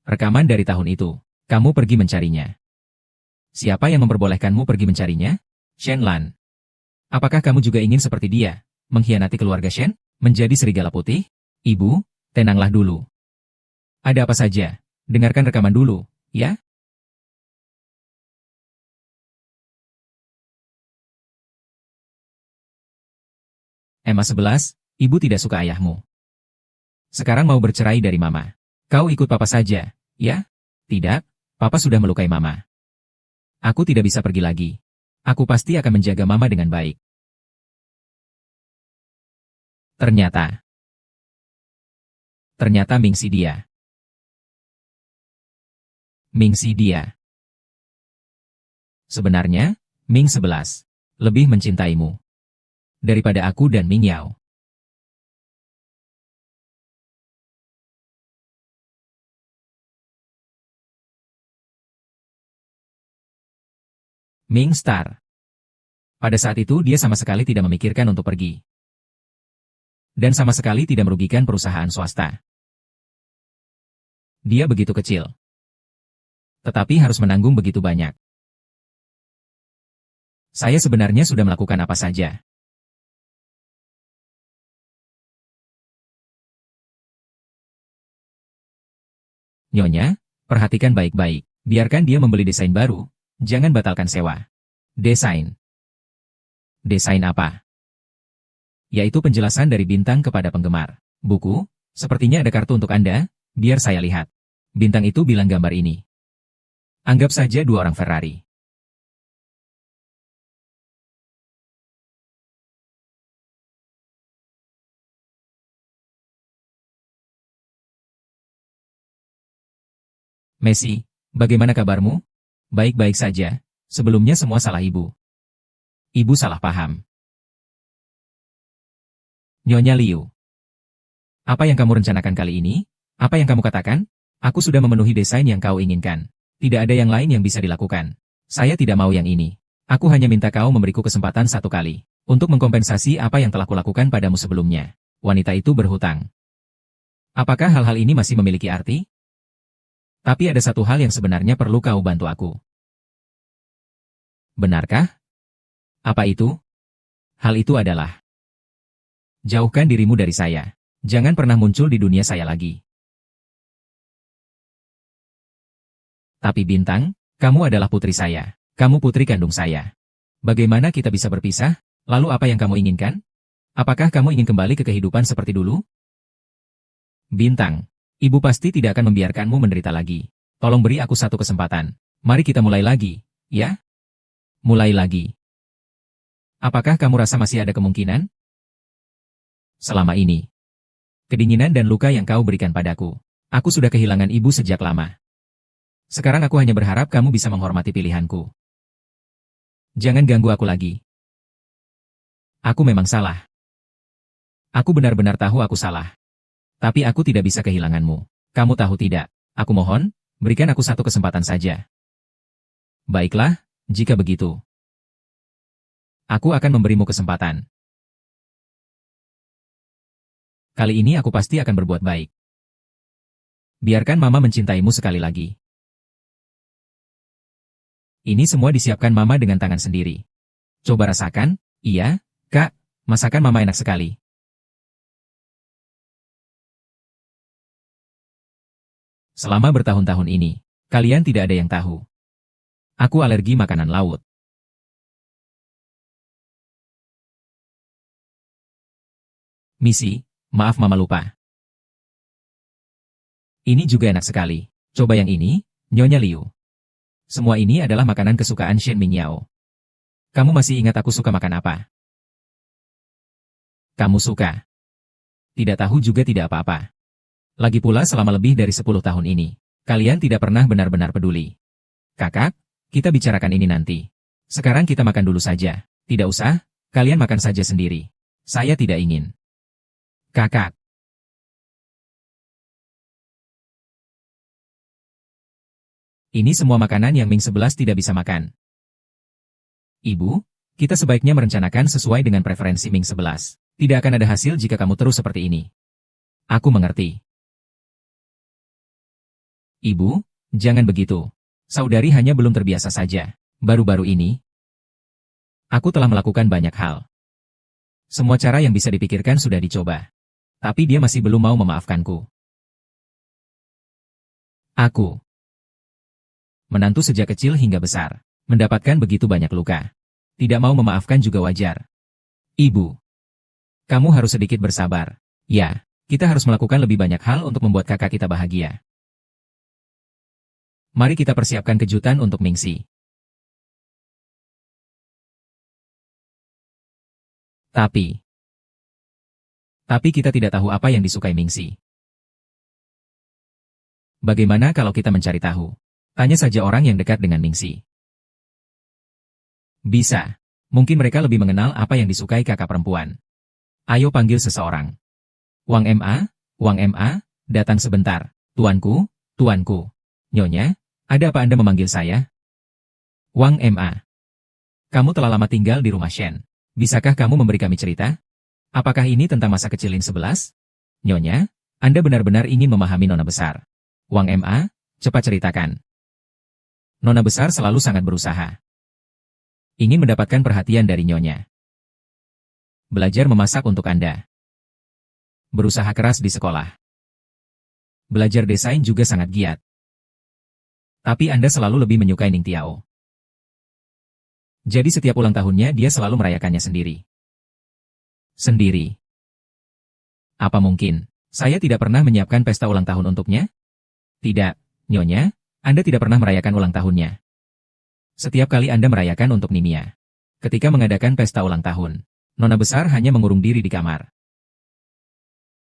Rekaman dari tahun itu. Kamu pergi mencarinya. Siapa yang memperbolehkanmu pergi mencarinya? Shen Lan. Apakah kamu juga ingin seperti dia, mengkhianati keluarga Shen, menjadi serigala putih? Ibu, tenanglah dulu. Ada apa saja? Dengarkan rekaman dulu, ya? Emma 11, ibu tidak suka ayahmu. Sekarang mau bercerai dari mama. Kau ikut papa saja, ya? Tidak, papa sudah melukai mama. Aku tidak bisa pergi lagi. Aku pasti akan menjaga mama dengan baik. Ternyata Mingxi dia. Mingxi dia. Sebenarnya, Ming 11 lebih mencintaimu daripada aku dan Ming Yao. Ming Star. Pada saat itu dia sama sekali tidak memikirkan untuk pergi. Dan sama sekali tidak merugikan perusahaan swasta. Dia begitu kecil. Tetapi harus menanggung begitu banyak. Saya sebenarnya sudah melakukan apa saja. Nyonya, perhatikan baik-baik. Biarkan dia membeli desain baru. Jangan batalkan sewa. Desain. Desain apa? Yaitu penjelasan dari Bintang kepada penggemar. Buku, sepertinya ada kartu untuk Anda, biar saya lihat. Bintang itu bilang gambar ini. Anggap saja 2 orang Ferrari. Messi, bagaimana kabarmu? Baik-baik saja, sebelumnya semua salah ibu. Ibu salah paham. Nyonya Liu. Apa yang kamu rencanakan kali ini? Apa yang kamu katakan? Aku sudah memenuhi desain yang kau inginkan. Tidak ada yang lain yang bisa dilakukan. Saya tidak mau yang ini. Aku hanya minta kau memberiku kesempatan 1 kali. Untuk mengkompensasi apa yang telah kulakukan padamu sebelumnya. Wanita itu berhutang. Apakah hal-hal ini masih memiliki arti? Tapi ada satu hal yang sebenarnya perlu kau bantu aku. Benarkah? Apa itu? Hal itu adalah, jauhkan dirimu dari saya. Jangan pernah muncul di dunia saya lagi. Tapi Bintang, kamu adalah putri saya. Kamu putri kandung saya. Bagaimana kita bisa berpisah? Lalu apa yang kamu inginkan? Apakah kamu ingin kembali ke kehidupan seperti dulu? Bintang, ibu pasti tidak akan membiarkanmu menderita lagi. Tolong beri aku satu kesempatan. Mari kita mulai lagi, ya? Mulai lagi. Apakah kamu rasa masih ada kemungkinan? Selama ini, kedinginan dan luka yang kau berikan padaku, aku sudah kehilangan ibu sejak lama. Sekarang aku hanya berharap kamu bisa menghormati pilihanku. Jangan ganggu aku lagi. Aku memang salah. Aku benar-benar tahu aku salah. Tapi aku tidak bisa kehilanganmu. Kamu tahu tidak? Aku mohon, berikan aku satu kesempatan saja. Baiklah, jika begitu. Aku akan memberimu kesempatan. Kali ini aku pasti akan berbuat baik. Biarkan Mama mencintaimu sekali lagi. Ini semua disiapkan Mama dengan tangan sendiri. Coba rasakan, iya, Kak, masakan Mama enak sekali. Selama bertahun-tahun ini, kalian tidak ada yang tahu. Aku alergi makanan laut. Misi, maaf Mama lupa. Ini juga enak sekali. Coba yang ini, Nyonya Liu. Semua ini adalah makanan kesukaan Shen Mingyao. Kamu masih ingat aku suka makan apa? Kamu suka. Tidak tahu juga tidak apa-apa. Lagi pula selama lebih dari 10 tahun ini, kalian tidak pernah benar-benar peduli. Kakak, kita bicarakan ini nanti. Sekarang kita makan dulu saja. Tidak usah, kalian makan saja sendiri. Saya tidak ingin. Kakak. Ini semua makanan yang Ming 11 tidak bisa makan. Ibu, kita sebaiknya merencanakan sesuai dengan preferensi Ming 11. Tidak akan ada hasil jika kamu terus seperti ini. Aku mengerti. Ibu, jangan begitu. Saudari hanya belum terbiasa saja. Baru-baru ini, aku telah melakukan banyak hal. Semua cara yang bisa dipikirkan sudah dicoba. Tapi dia masih belum mau memaafkanku. Aku menantu sejak kecil hingga besar, mendapatkan begitu banyak luka. Tidak mau memaafkan juga wajar. Ibu, kamu harus sedikit bersabar. Ya, kita harus melakukan lebih banyak hal untuk membuat kakak kita bahagia. Mari kita persiapkan kejutan untuk Mingxi. Tapi kita tidak tahu apa yang disukai Mingxi. Bagaimana kalau kita mencari tahu? Tanya saja orang yang dekat dengan Mingxi. Bisa. Mungkin mereka lebih mengenal apa yang disukai kakak perempuan. Ayo panggil seseorang. Wang Ma, datang sebentar. Tuanku, tuanku. Nyonya, ada apa Anda memanggil saya? Wang Ma. Kamu telah lama tinggal di rumah Shen. Bisakah kamu memberi kami cerita? Apakah ini tentang masa kecil Lin 11? Nyonya, Anda benar-benar ingin memahami Nona Besar. Wang Ma, cepat ceritakan. Nona Besar selalu sangat berusaha. Ingin mendapatkan perhatian dari Nyonya. Belajar memasak untuk Anda. Berusaha keras di sekolah. Belajar desain juga sangat giat. Tapi Anda selalu lebih menyukai Ning Tiao. Jadi setiap ulang tahunnya dia selalu merayakannya sendiri. Sendiri. Apa mungkin saya tidak pernah menyiapkan pesta ulang tahun untuknya? Tidak, Nyonya, Anda tidak pernah merayakan ulang tahunnya. Setiap kali Anda merayakan untuk Nimia. Ketika mengadakan pesta ulang tahun, Nona Besar hanya mengurung diri di kamar.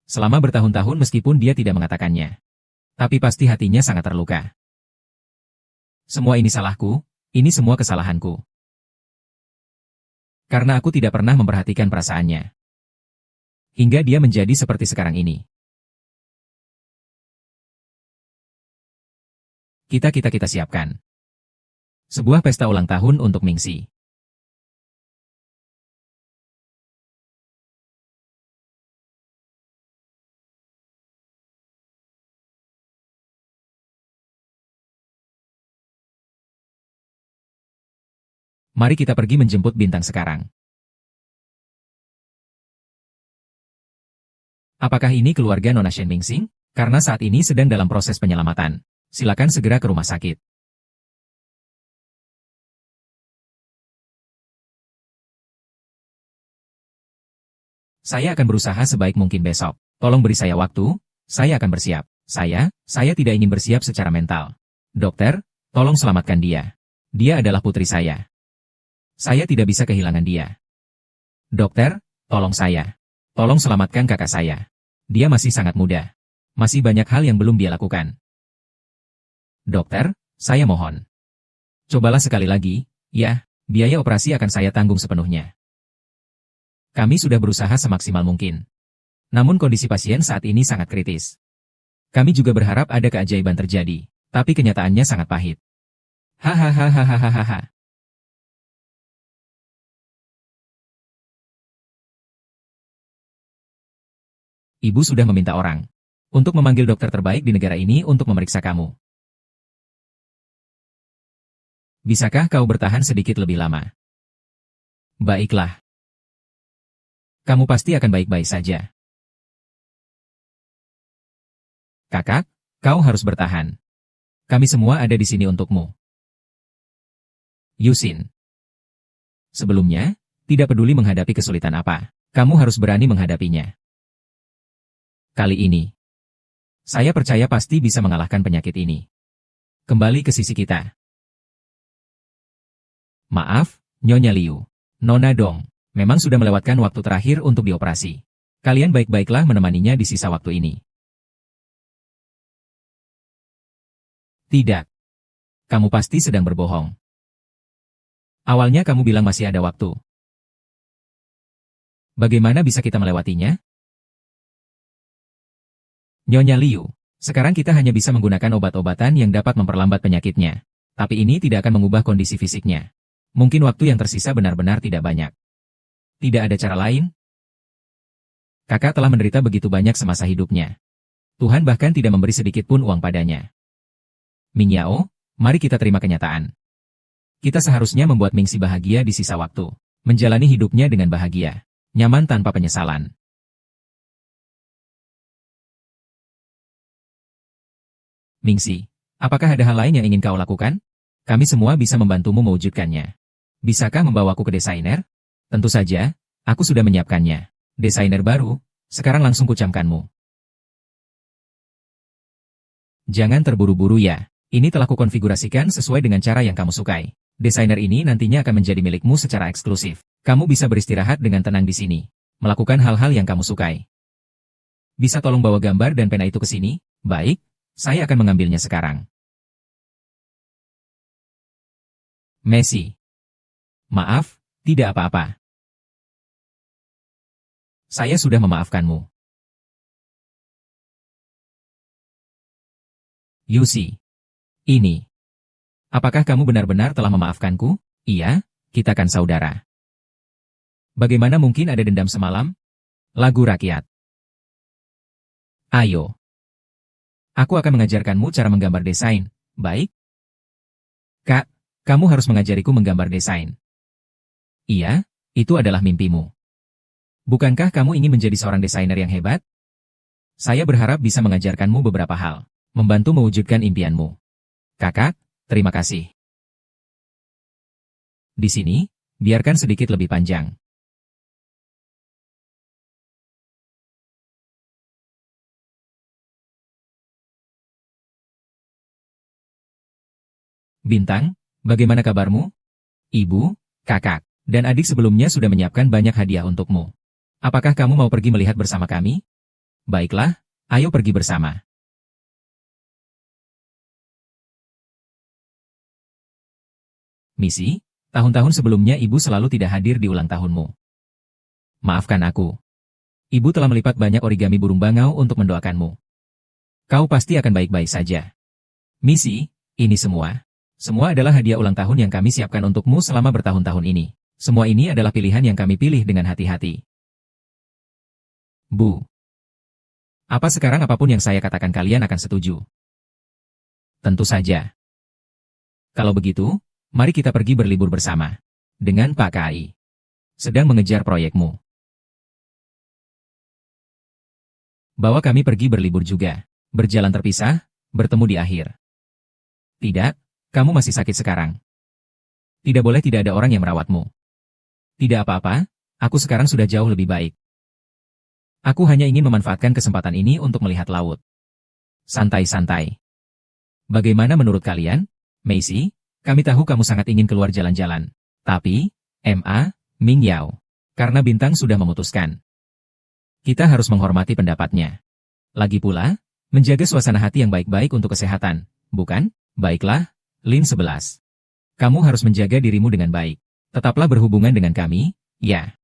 Selama bertahun-tahun meskipun dia tidak mengatakannya. Tapi pasti hatinya sangat terluka. Semua ini salahku, ini semua kesalahanku. Karena aku tidak pernah memperhatikan perasaannya. Hingga dia menjadi seperti sekarang ini. Kita siapkan sebuah pesta ulang tahun untuk Mingxi. Mari kita pergi menjemput Bintang sekarang. Apakah ini keluarga Nona Shen Mingxing? Karena saat ini sedang dalam proses penyelamatan. Silakan segera ke rumah sakit. Saya akan berusaha sebaik mungkin besok. Tolong beri saya waktu, saya akan bersiap. Saya tidak ingin bersiap secara mental. Dokter, tolong selamatkan dia. Dia adalah putri saya. Saya tidak bisa kehilangan dia. Dokter, tolong saya. Tolong selamatkan kakak saya. Dia masih sangat muda. Masih banyak hal yang belum dia lakukan. Dokter, saya mohon. Cobalah sekali lagi, ya, biaya operasi akan saya tanggung sepenuhnya. Kami sudah berusaha semaksimal mungkin. Namun kondisi pasien saat ini sangat kritis. Kami juga berharap ada keajaiban terjadi, tapi kenyataannya sangat pahit. Hahaha. Ibu sudah meminta orang untuk memanggil dokter terbaik di negara ini untuk memeriksa kamu. Bisakah kau bertahan sedikit lebih lama? Baiklah. Kamu pasti akan baik-baik saja. Kakak, kau harus bertahan. Kami semua ada di sini untukmu. Yusin. Sebelumnya, tidak peduli menghadapi kesulitan apa, kamu harus berani menghadapinya. Kali ini, saya percaya pasti bisa mengalahkan penyakit ini. Kembali ke sisi kita. Maaf, Nyonya Liu. Nona Dong, memang sudah melewatkan waktu terakhir untuk dioperasi. Kalian baik-baiklah menemaninya di sisa waktu ini. Tidak. Kamu pasti sedang berbohong. Awalnya kamu bilang masih ada waktu. Bagaimana bisa kita melewatinya? Nyonya Liu, sekarang kita hanya bisa menggunakan obat-obatan yang dapat memperlambat penyakitnya. Tapi ini tidak akan mengubah kondisi fisiknya. Mungkin waktu yang tersisa benar-benar tidak banyak. Tidak ada cara lain? Kakak telah menderita begitu banyak semasa hidupnya. Tuhan bahkan tidak memberi sedikit pun uang padanya. Ming Yao, mari kita terima kenyataan. Kita seharusnya membuat Mingxi bahagia di sisa waktu. Menjalani hidupnya dengan bahagia. Nyaman tanpa penyesalan. Mingxi, apakah ada hal lain yang ingin kau lakukan? Kami semua bisa membantumu mewujudkannya. Bisakah membawaku ke desainer? Tentu saja, aku sudah menyiapkannya. Desainer baru, sekarang langsung kucamkanmu. Jangan terburu-buru ya. Ini telah kukonfigurasikan sesuai dengan cara yang kamu sukai. Desainer ini nantinya akan menjadi milikmu secara eksklusif. Kamu bisa beristirahat dengan tenang di sini. Melakukan hal-hal yang kamu sukai. Bisa tolong bawa gambar dan pena itu ke sini? Baik, saya akan mengambilnya sekarang. Messi. Maaf, tidak apa-apa. Saya sudah memaafkanmu. Yusi. Ini. Apakah kamu benar-benar telah memaafkanku? Iya, kita kan saudara. Bagaimana mungkin ada dendam semalam? Lagu rakyat. Ayo. Aku akan mengajarkanmu cara menggambar desain, baik? Kak, kamu harus mengajariku menggambar desain. Iya, itu adalah mimpimu. Bukankah kamu ingin menjadi seorang desainer yang hebat? Saya berharap bisa mengajarkanmu beberapa hal, membantu mewujudkan impianmu. Kakak, terima kasih. Di sini, biarkan sedikit lebih panjang. Bintang, bagaimana kabarmu? Ibu, kakak, dan adik sebelumnya sudah menyiapkan banyak hadiah untukmu. Apakah kamu mau pergi melihat bersama kami? Baiklah, ayo pergi bersama. Misi, tahun-tahun sebelumnya ibu selalu tidak hadir di ulang tahunmu. Maafkan aku. Ibu telah melipat banyak origami burung bangau untuk mendoakanmu. Kau pasti akan baik-baik saja. Misi, ini semua. Semua adalah hadiah ulang tahun yang kami siapkan untukmu selama bertahun-tahun ini. Semua ini adalah pilihan yang kami pilih dengan hati-hati. Bu. Apa sekarang apapun yang saya katakan kalian akan setuju? Tentu saja. Kalau begitu, mari kita pergi berlibur bersama. dengan Pak KAI. Sedang mengejar proyekmu. Bawa kami pergi berlibur juga. Berjalan terpisah, bertemu di akhir. Tidak, kamu masih sakit sekarang. Tidak boleh tidak ada orang yang merawatmu. Tidak apa-apa, aku sekarang sudah jauh lebih baik. Aku hanya ingin memanfaatkan kesempatan ini untuk melihat laut. Santai-santai. Bagaimana menurut kalian? Macy, kami tahu kamu sangat ingin keluar jalan-jalan. Tapi, Ming Yao, karena Bintang sudah memutuskan. Kita harus menghormati pendapatnya. Lagi pula, menjaga suasana hati yang baik-baik untuk kesehatan, bukan? Baiklah, Lin 11. Kamu harus menjaga dirimu dengan baik. Tetaplah berhubungan dengan kami, ya.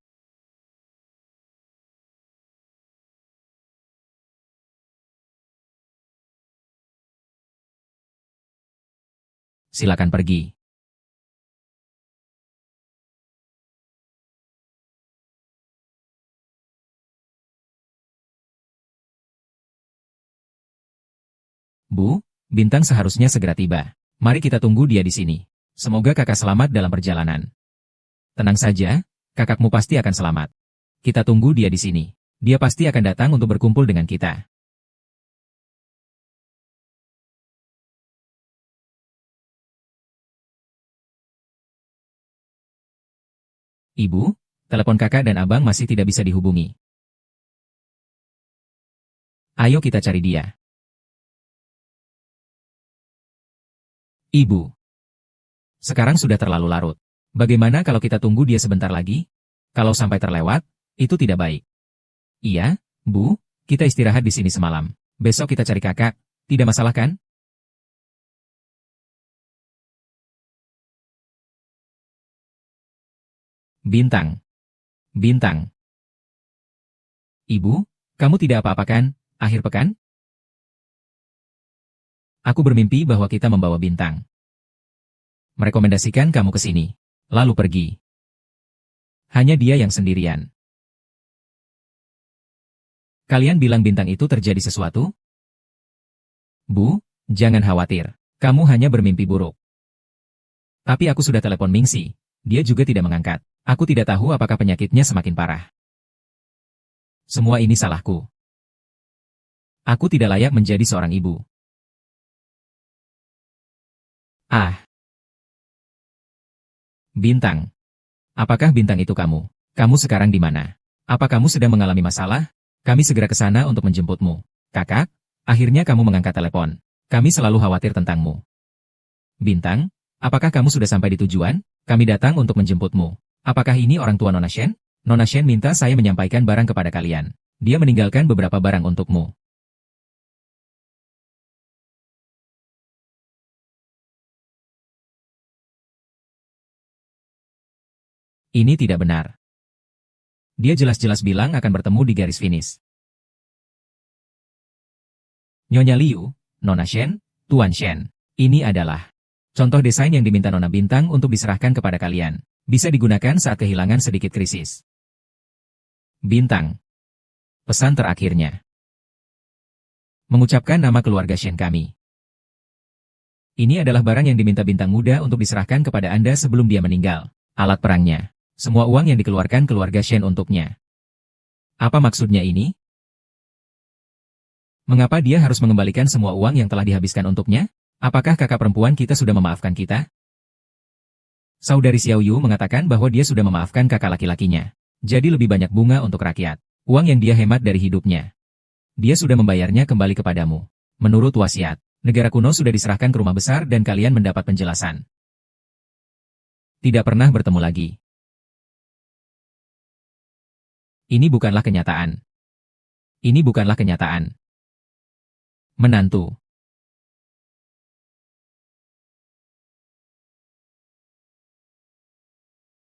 Silakan pergi. Bu, Bintang seharusnya segera tiba. Mari kita tunggu dia di sini. Semoga kakak selamat dalam perjalanan. Tenang saja, kakakmu pasti akan selamat. Kita tunggu dia di sini. Dia pasti akan datang untuk berkumpul dengan kita. Ibu, telepon kakak dan abang masih tidak bisa dihubungi. Ayo kita cari dia. Ibu. Sekarang sudah terlalu larut. Bagaimana kalau kita tunggu dia sebentar lagi? Kalau sampai terlewat, itu tidak baik. Iya, Bu, kita istirahat di sini semalam. Besok kita cari kakak, tidak masalah kan? Bintang. Bintang. Ibu, kamu tidak apa-apa kan, akhir pekan? Aku bermimpi bahwa kita membawa Bintang. Merekomendasikan kamu ke sini. Lalu pergi. Hanya dia yang sendirian. Kalian bilang Bintang itu terjadi sesuatu? Bu, jangan khawatir. Kamu hanya bermimpi buruk. Tapi aku sudah telepon Mingxi. Dia juga tidak mengangkat. Aku tidak tahu apakah penyakitnya semakin parah. Semua ini salahku. Aku tidak layak menjadi seorang ibu. Ah. Bintang. Apakah Bintang itu kamu? Kamu sekarang di mana? Apa kamu sedang mengalami masalah? Kami segera ke sana untuk menjemputmu. Kakak, akhirnya kamu mengangkat telepon. Kami selalu khawatir tentangmu. Bintang, apakah kamu sudah sampai di tujuan? Kami datang untuk menjemputmu. Apakah ini orang tua Nona Shen? Nona Shen minta saya menyampaikan barang kepada kalian. Dia meninggalkan beberapa barang untukmu. Ini tidak benar. Dia jelas-jelas bilang akan bertemu di garis finish. Nyonya Liu, Nona Shen, Tuan Shen. Ini adalah contoh desain yang diminta Nona Bintang untuk diserahkan kepada kalian. Bisa digunakan saat kehilangan sedikit krisis. Bintang. Pesan terakhirnya. Mengucapkan nama keluarga Shen kami. Ini adalah barang yang diminta Bintang Muda untuk diserahkan kepada Anda sebelum dia meninggal. Alat perangnya. Semua uang yang dikeluarkan keluarga Shen untuknya. Apa maksudnya ini? Mengapa dia harus mengembalikan semua uang yang telah dihabiskan untuknya? Apakah kakak perempuan kita sudah memaafkan kita? Saudari Xiao Yu mengatakan bahwa dia sudah memaafkan kakak laki-lakinya. Jadi lebih banyak bunga untuk rakyat. Uang yang dia hemat dari hidupnya. Dia sudah membayarnya kembali kepadamu. Menurut wasiat, negara kuno sudah diserahkan ke rumah besar dan kalian mendapat penjelasan. Tidak pernah bertemu lagi. Ini bukanlah kenyataan. Ini bukanlah kenyataan. Menantu.